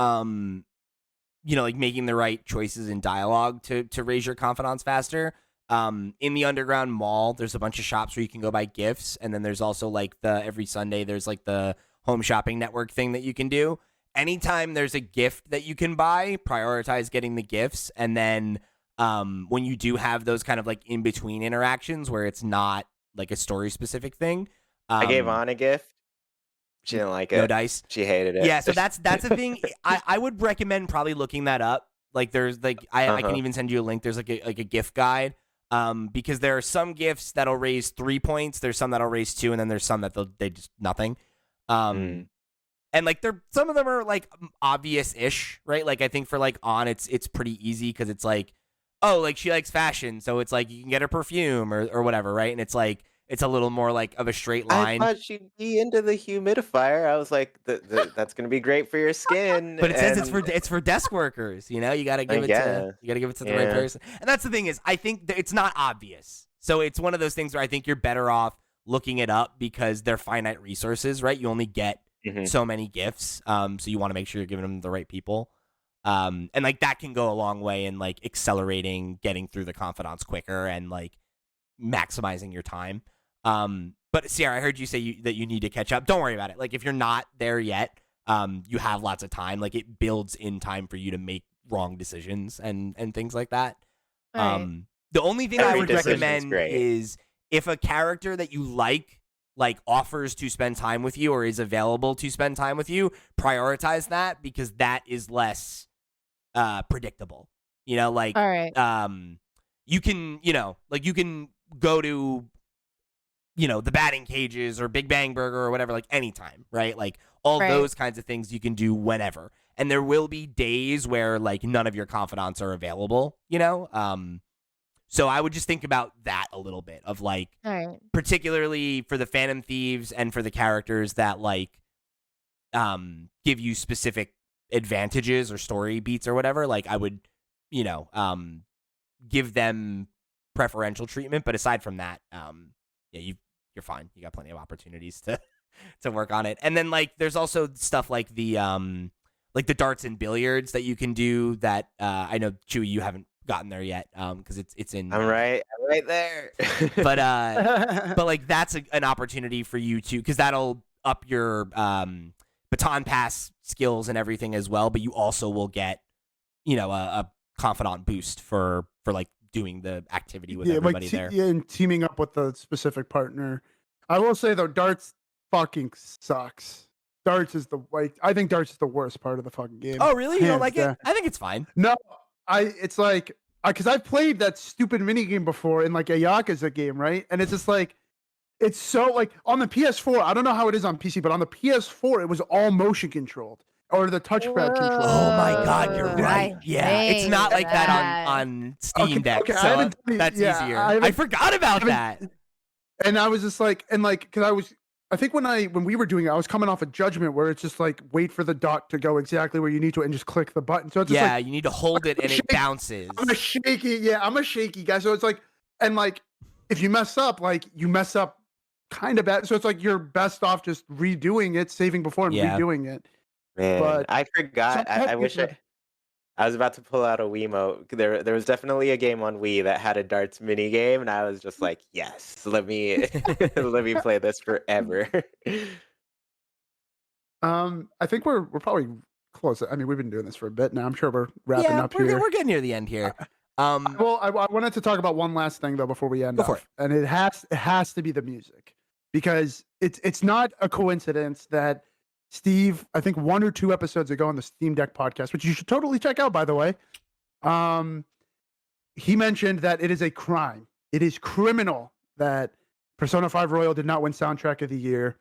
like making the right choices in dialogue to raise your confidence faster, in the underground mall, there's a bunch of shops where you can go buy gifts, and then there's also like every Sunday there's like the home shopping network thing that you can do. Anytime there's a gift that you can buy, prioritize getting the gifts, and then when you do have those kind of like in between interactions where it's not like a story specific thing, I gave An a gift. She didn't like it. No dice. She hated it. Yeah, so that's a thing. I would recommend probably looking that up. Like there's like I can even send you a link. There's like a gift guide. Because there are some gifts that'll raise 3 points, there's some that'll raise 2, and then there's some that they just nothing. And like some of them are like obvious-ish, right? Like I think for like An, it's pretty easy because it's like, oh, like she likes fashion, so it's like you can get her perfume or whatever, right? And it's like it's a little more like of a straight line. I thought she'd be into the humidifier. I was like, that's gonna be great for your skin. But it says it's for desk workers. You know, you gotta give it to the right person. And that's the thing is, I think that it's not obvious. So it's one of those things where I think you're better off looking it up because they're finite resources, right? You only get so many gifts, so you want to make sure you're giving them to the right people. And like that can go a long way in like accelerating getting through the confidants quicker and like maximizing your time. But Sierra, I heard you say that you need to catch up. Don't worry about it. Like if you're not there yet, you have lots of time. Like it builds in time for you to make wrong decisions and things like that. Right. The only thing I would recommend is if a character that you like offers to spend time with you or is available to spend time with you, prioritize that because that is less predictable. You know, like All right. you can, you can go to the batting cages or Big Bang Burger or whatever, like anytime, right? Like all those kinds of things you can do whenever. And there will be days where like none of your confidants are available, So I would just think about that a little bit of like, particularly for the Phantom Thieves and for the characters that like give you specific advantages or story beats or whatever. Like I would, give them preferential treatment. But aside from that, you're fine. You got plenty of opportunities to work on it. And then like there's also stuff like the darts and billiards that you can do that I know Chuy, you haven't gotten there yet because it's in I'm right there. but like that's an opportunity for you to because that'll up your baton pass skills and everything as well, but you also will get a confidant boost for like doing the activity with everybody there. Yeah, and teaming up with the specific partner. I will say though, darts fucking sucks. darts is I think darts is the worst part of the fucking game. Oh, really? You don't Hands like down. it? I think it's fine. No, it's like because I've played that stupid mini game before in like a Yakuza game, right? And it's just like it's so like on the PS4. I don't know how it is on PC, but on the PS4, it was all motion controlled or the touchpad control. Oh my God, you're Whoa, right. I Yeah, it's hate not like that that. on Steam Deck. Okay, I So haven't- that's yeah, easier. I I haven't- forgot about that. And I was just like, because I think when we were doing it, I was coming off a Judgment where it's just like wait for the dot to go exactly where you need to and just click the button. So it's just Yeah, like you need to hold it and it bounces. I'm a shaky guy. So it's like, and like if you mess up, like you mess up kind of bad. So it's like you're best off just redoing it, saving before and Yeah. redoing it. Man, But I forgot. I wish I was about to pull out a Wiimote. There was definitely a game on Wii that had a darts mini game, and I was just like, yes, let me let me play this forever. I think we're probably close. I mean, we've been doing this for a bit now. I'm sure we're wrapping up here. We're getting near the end here. Well, I wanted to talk about one last thing though before we end Go for off, and it has to be the music because it's not a coincidence that Steve, I think 1 or 2 episodes ago on the Steam Deck podcast, which you should totally check out, by the way, he mentioned that it is a crime. It is criminal that Persona 5 Royal did not win Soundtrack of the Year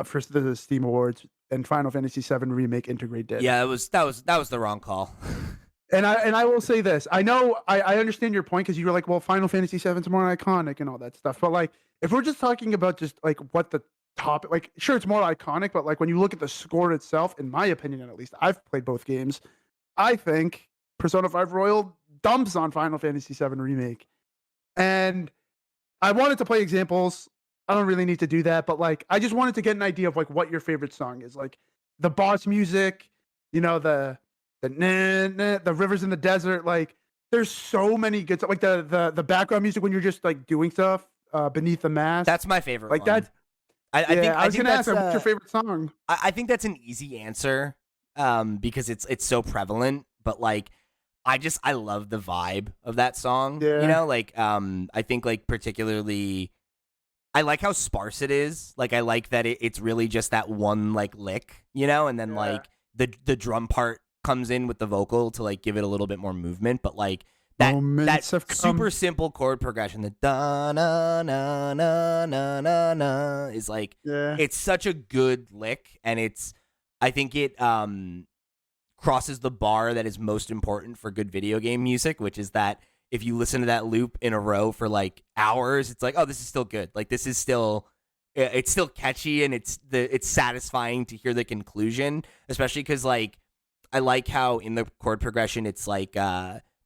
for the Steam Awards, and Final Fantasy VII Remake Integrate did. Yeah, that was the wrong call. And I will say this. I know I understand your point because you were like, well, Final Fantasy VII is more iconic and all that stuff. But like, if we're just talking about just like what the topic, like, sure, it's more iconic, but like when you look at the score itself, in my opinion, at least, I've played both games. I think Persona 5 Royal dumps on Final Fantasy VII Remake. And I wanted to play examples. I don't really need to do that, but like, I just wanted to get an idea of like what your favorite song is. Like the boss music, you know, the rivers in the desert. Like there's so many good stuff. Like the background music when you're just like doing stuff beneath the mask. That's my favorite like one. that. I was think gonna ask, that's what's your favorite song? I think that's an easy answer because it's so prevalent, but like I love the vibe of that song. Yeah. You know, like I think like particularly I like how sparse it is. Like I like that it's really just that one like lick, you know, and then like the drum part comes in with the vocal to like give it a little bit more movement, but like that super simple chord progression, the da na na na na na na is like it's such a good lick, and I think it crosses the bar that is most important for good video game music, which is that if you listen to that loop in a row for like hours, it's like, oh, this is still good. Like this is still it's still catchy, and it's satisfying to hear the conclusion, especially because like I like how in the chord progression it's like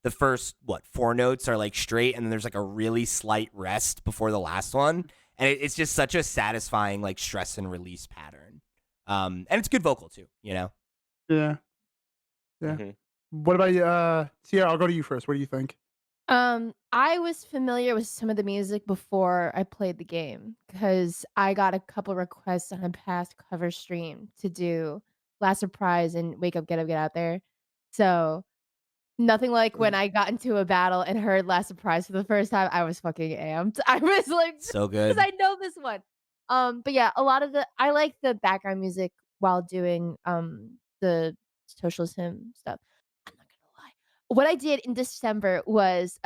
the first 4 notes are like straight, and then there's like a really slight rest before the last one, and it's just such a satisfying like stress and release pattern. And it's good vocal too, you know. Yeah. Mhm. What about Sierra? I'll go to you first. What do you think? I was familiar with some of the music before I played the game because I got a couple requests on a past cover stream to do Last Surprise and Wake Up, Get Up, Get Out There. So nothing like when I got into a battle and heard Last Surprise for the first time. I was fucking amped. I was like, So good. because I know this one. But yeah, a lot of I like the background music while doing the socialist hymn stuff. I'm not gonna lie. What I did in December was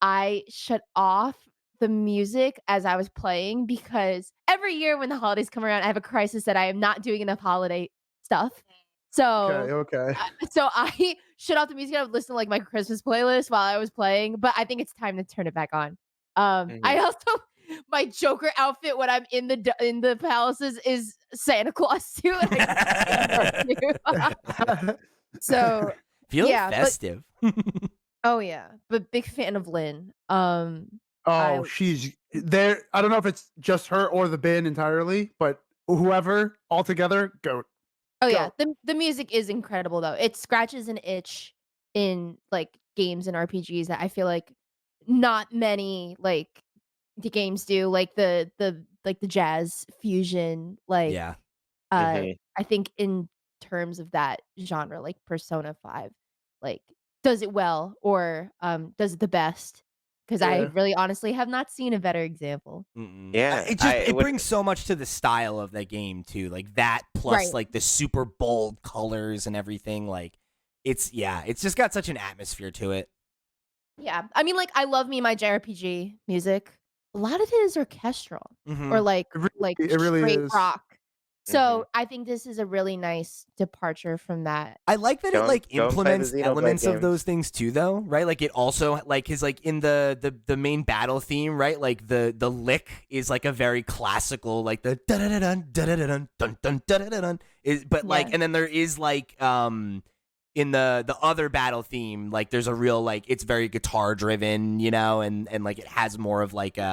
I shut off the music as I was playing because every year when the holidays come around, I have a crisis that I am not doing enough holiday stuff. So Okay. so I shut off the music. I would listen to like my Christmas playlist while I was playing, but I think it's time to turn it back on. I also my Joker outfit when I'm in the palaces is Santa Claus too. And so Feeling yeah, festive. oh yeah, but big fan of Lynn. She's there. I don't know if it's just her or the band entirely, but whoever altogether, goat. Oh yeah, the music is incredible though. It scratches an itch in like games and RPGs that I feel like not many like the games do, like the jazz fusion, like Yeah. Mhm. I think in terms of that genre, like Persona 5, like does it well or does it the best. because I Yeah. really honestly have not seen a better example. Yeah, It brings so much to the style of that game too, like that plus Right. like the super bold colors and everything. Like it's just got such an atmosphere to it. Yeah. I mean, like, I love me my JRPG music. A lot of it is orchestral or Mm-hmm. It really straight is. rock. Mhm. So I think this is a really nice departure from that. I like that it Go like and play the implements Xenoblade elements of those games. things too, though, right? Like it also like his like in the main battle theme, right? Like the lick is like a very classical, like the da da da dun da da da dun dun dun da da da dun is, but like, Yeah. and then there is like in the other battle theme, like there's a real like it's very guitar driven, you know, and like it has more of like you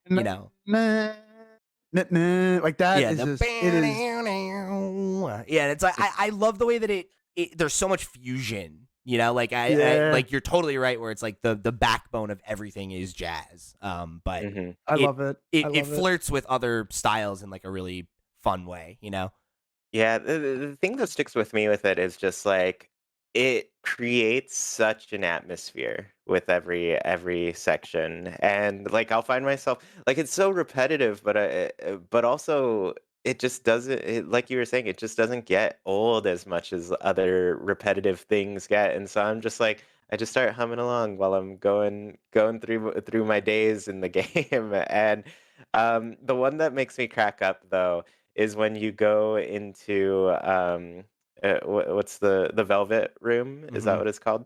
know. Nah, nah, nah, like that Yeah, is the just it is. yeah. It's like I love the way that it there's so much fusion. You know, like I Yeah, like you're totally right. Where it's like the backbone of everything is jazz. But Mhm. I it love it. I it love it. flirts with other styles in like a really fun way. You know. Yeah, the thing that sticks with me with it is just like it creates such an atmosphere with every section, and like I'll find myself like it's so repetitive, but also it just doesn't. Like you were saying, it just doesn't get old as much as other repetitive things get, and so I'm just like I just start humming along while I'm going through my days in the game, and the one that makes me crack up though is when you go into what's the velvet room? Is that Mm-hmm. what it's called?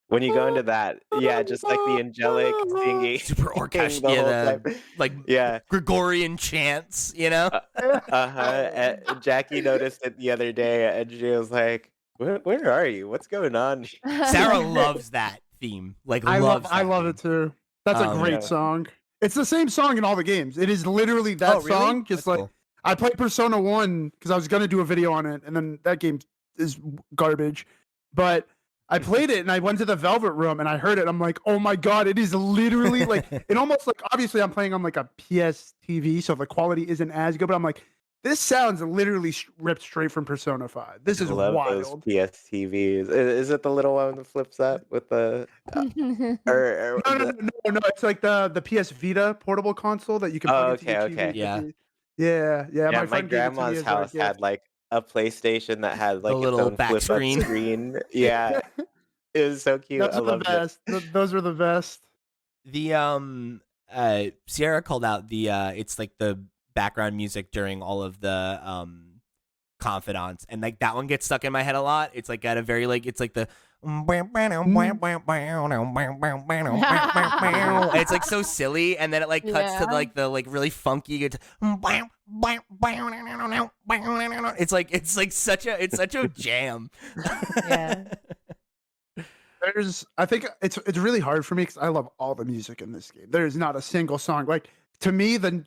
When you go into that, yeah, just like the angelic singing Super orchestra. the Yeah, whole time. the like Yeah. Gregorian chants. You know. Uh, uh-huh. Jackie noticed it the other day, and she was like, "Where are you? What's going on?" Sarah loves that theme. Like loves I that love it theme. too. That's a great Yeah. song. It's the same song in all the games. It is literally Oh that really? song. Just That's like cool. I played Persona 1 because I was gonna do a video on it, and then that game is garbage. But I played it and I went to the Velvet Room and I heard it. I'm like, oh my god, it is literally like it almost like obviously I'm playing on like a PS TV, so the quality isn't as good, but I'm like, this sounds literally ripped straight from Persona 5. This I is love those wild. PSTVs. Is it the little one that flips up with the or No. It's like the PS Vita portable console that you can plug Oh, into your okay, TV. okay. Yeah. Yeah. Yeah, My my friend gave it to me grandma's as a house had, gift. like, a PlayStation that had, The like, its little own back flip-up screen. screen. Yeah, it was so cute, I Those are the loved it. best. Those are the best. The Sierra called out the it's like the background music during all of the confidants, and like that one gets stuck in my head a lot. It's like got a very like it's like the it's like so silly, and then it like cuts to Yeah. like the like really funky guitar. It's like such a jam. Yeah. I think it's really hard for me because I love all the music in this game. There is not a single song like to me the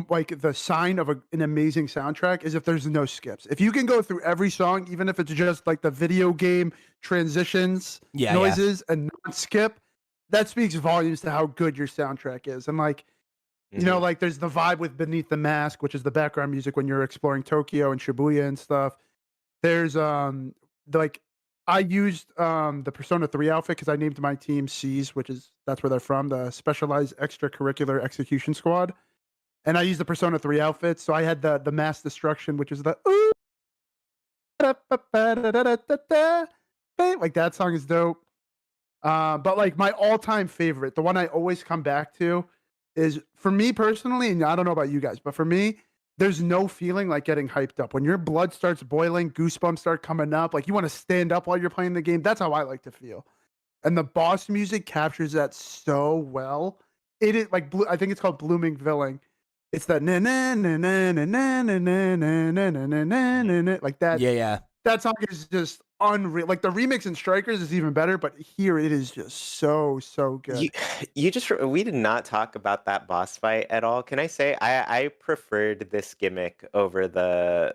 like the sign of an amazing soundtrack is if there's no skips. If you can go through every song, even if it's just like the video game transitions, Yeah, noises, and not skip, that speaks volumes to how good your soundtrack is. And like Mhm. like there's the vibe with Beneath the Mask, which is the background music when you're exploring Tokyo and Shibuya and stuff. There's like I used the Persona 3 outfit because I named my team C's, which is that's where they're from, the Specialized Extracurricular Execution Squad. And I used the Persona 3 outfit, so I had the Mass Destruction, which is the like that song is dope. But like my all-time favorite, the one I always come back to, is for me personally, and I don't know about you guys, but for me, there's no feeling like getting hyped up. When your blood starts boiling, goosebumps start coming up, like you want to stand up while you're playing the game. That's how I like to feel. And the boss music captures that so well. It is like I think it's called Blooming Villain. It's that na na na na na na na na na na na na na na like that. yeah. That song is just unreal. Like the remix in Strikers is even better, but here it is just so You good. you just we did not talk about that boss fight at all. Can I say I preferred this gimmick over the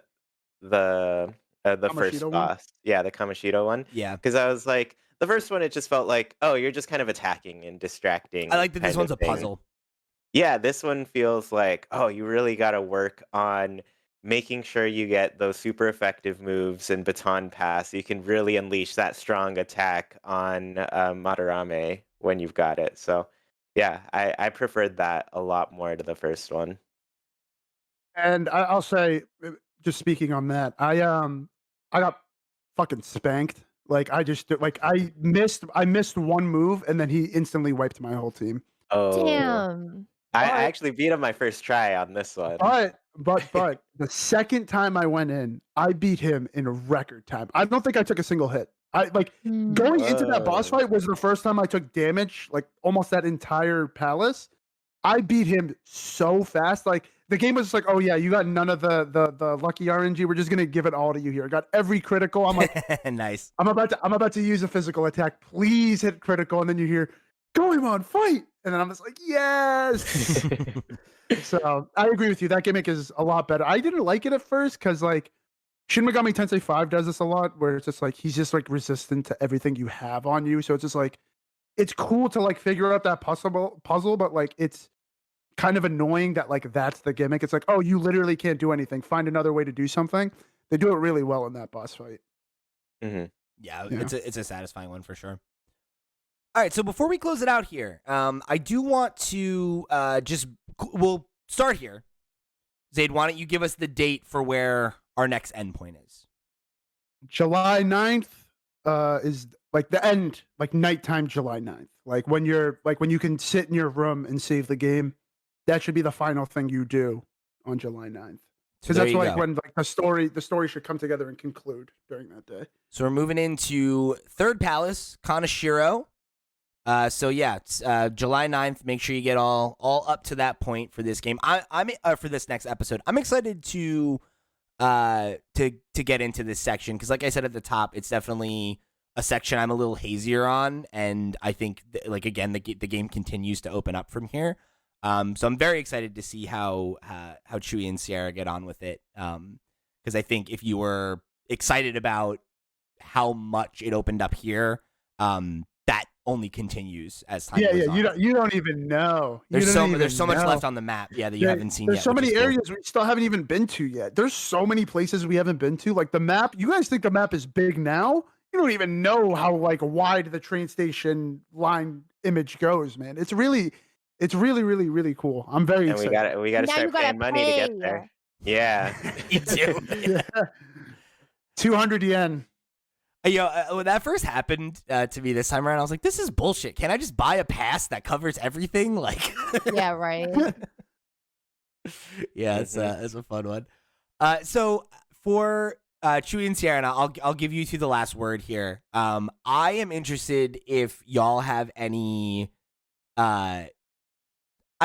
first Kamoshida one. boss. Yeah, the Kamoshida one. Yeah. Because I was like the first one, it just felt like, "Oh, you're just kind of attacking and I distracting like that this kind of one's a thing." puzzle. Yeah, this one feels like, oh, you really got to work on making sure you get those super effective moves and baton pass. You can really unleash that strong attack on Madarame when you've got it. So yeah, I preferred that a lot more to the first one. And I'll say, just speaking on that, I got fucking spanked. Like I missed one move, and then he instantly wiped my whole team. Oh, Damn. I But actually beat him my first try on this one. but the second time I went in, I beat him in a record time. I don't think I took a single hit. I like Mm. going into that boss Whoa. fight was the first time I took damage, like almost that entire palace. I beat him so fast. Like the game was just like, oh yeah, you got none of the lucky RNG. We're just gonna give it all to you here. I got every critical. I'm like, Nice. I'm about to use a physical attack. Please hit critical, and then you hear, Goemon, fight! And then I'm just like, yes. So I agree with you. That gimmick is a lot better. I didn't like it at first because like Shin Megami Tensei 5 does this a lot, where it's just like he's just like resistant to everything you have on you. So it's just like it's cool to like figure out that puzzle, but like it's kind of annoying that like that's the gimmick. It's like, oh, you literally can't do anything. Find another way to do something. They do it really well in that boss fight. hmm Yeah, Yeah. it's a satisfying one for sure. All right, so before we close it out here, I do want to we'll start here. Zaid, why don't you give us the date for where our next endpoint is? July 9th is like the end, like nighttime July 9th. Like when you can sit in your room and save the game. That should be the final thing you do on July 9th. So Because there that's you like go. when like the story should come together and conclude during that day. So we're moving into Third Palace, Kanashiro. So yeah, it's July 9th. Make sure you get all up to that point for this game. I'm for this next episode. I'm excited to get into this section because, like I said at the top, it's definitely a section I'm a little hazier on, and I think like again the game continues to open up from here. So I'm very excited to see how Chuy and Sierra get on with it. Because I think if you were excited about how much it opened up here, that only continues as time goes on. You don't even know. There's so much left on the map, that you haven't seen There's yet. so which many is cool. areas we still haven't even been to yet. There's so many places we haven't been to. Like the map, you guys think the map is big now? You don't even know how like wide the train station line image goes, man. It's really, really cool. I'm very And excited. we gotta Now you start gotta paying money to get pay. there. Yeah. Me too. Yeah. 200 yen. When that first happened to me this time around, I was like, "This is bullshit. Can I just buy a pass that covers everything?" Like, Yeah, right. yeah, it's a fun one. So for Chuy and Sierra, and I'll give you two the last word here. I am interested if y'all have any. I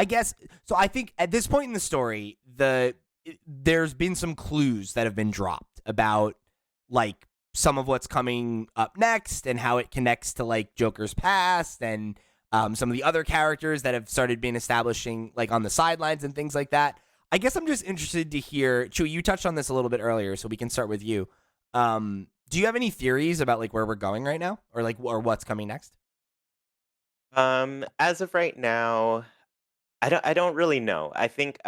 guess so. I think at this point in the story, there's been some clues that have been dropped about like some of what's coming up next and how it connects to like Joker's past and some of the other characters that have started being establishing like on the sidelines and things like that. I guess I'm just interested to hear, Chuy, you touched on this a little bit earlier, so we can start with you. Do you have any theories about like where we're going right now or what's coming next? As of right now, I don't really know. I think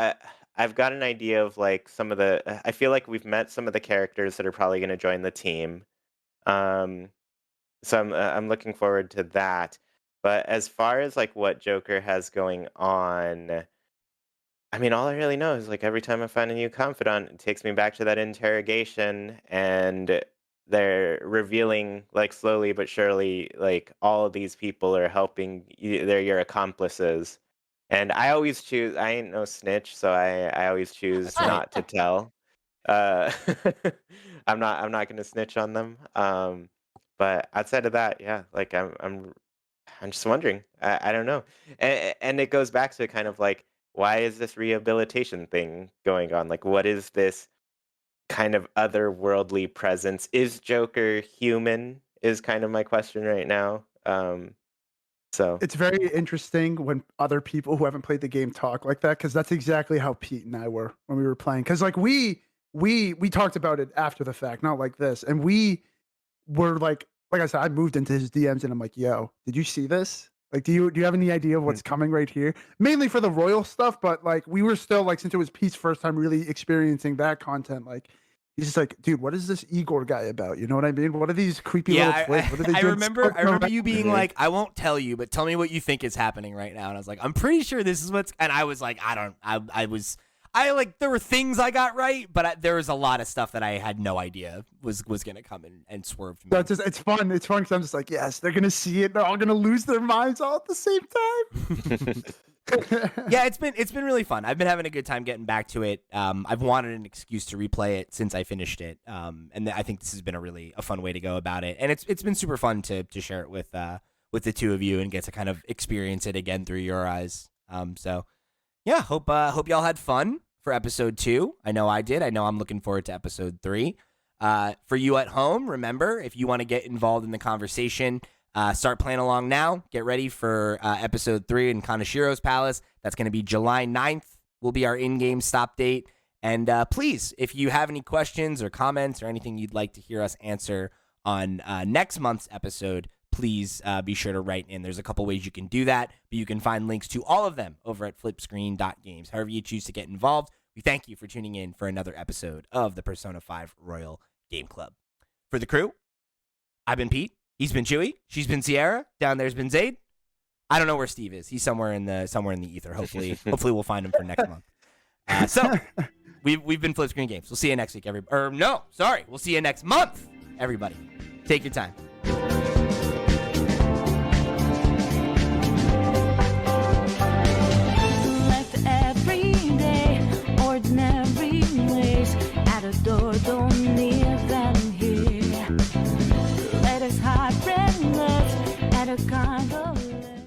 I've got an idea of like some of the. I feel like we've met some of the characters that are probably going to join the team. Um, so I'm looking forward to that. But as far as like what Joker has going on, I mean, all I really know is like every time I find a new confidant, it takes me back to that interrogation, and they're revealing like slowly but surely like all of these people are helping you, they're your accomplices. And I always choose. I ain't no snitch, so I always choose That's right. not to tell. Uh, I'm not gonna snitch on them. But outside of that, yeah, like I'm just wondering. I don't know, and it goes back to kind of like why is this rehabilitation thing going on? Like, what is this kind of otherworldly presence? Is Joker human? Is kind of my question right now. So It's very interesting when other people who haven't played the game talk like that, because that's exactly how Pete and I were when we were playing. Because like we talked about it after the fact, not like this, and we were like I said, I moved into his DMs and I'm like, yo, did you see this? Like, do you have any idea of what's coming right here? Mainly for the royal stuff, but like we were still like, since it was Pete's first time really experiencing that content, like He's just like, dude, what is this Igor guy about? You know what I mean? What are these creepy Yeah, little flips? What are they I doing? remember you being Mhm. like, I won't tell you, but tell me what you think is happening right now. And I was like, I'm pretty sure this is what's. And I was like, there were things I got right, but there was a lot of stuff that I had no idea was gonna come and swerve me. That's just, it's fun. It's fun because I'm just like, yes, they're gonna see it. They're all gonna lose their minds all at the same time. Yeah, it's been really fun. I've been having a good time getting back to it. I've wanted an excuse to replay it since I finished it. And I think this has been a fun way to go about it. And it's been super fun to share it with the two of you and get to kind of experience it again through your eyes. So yeah, hope y'all had fun for episode 2. I know I did. I know I'm looking forward to episode 3. For you at home, remember, if you want to get involved in the conversation, start playing along now. Get ready for episode 3 in Kanashiro's Palace. That's going to be July 9th will be our in-game stop date. And please, if you have any questions or comments or anything you'd like to hear us answer on next month's episode, please be sure to write in. There's a couple ways you can do that, but you can find links to all of them over at flipscreen.games. However you choose to get involved, we thank you for tuning in for another episode of the Persona 5 Royal Game Club. For the crew, I've been Pete. He's been Chuy. She's been Sierra. Down there's been Zaid. I don't know where Steve is. He's somewhere in the ether. Hopefully we'll find him for next month. So we've been FlipScreen Games. We'll see you next week, we'll see you next month, everybody. Take your time. Left every day.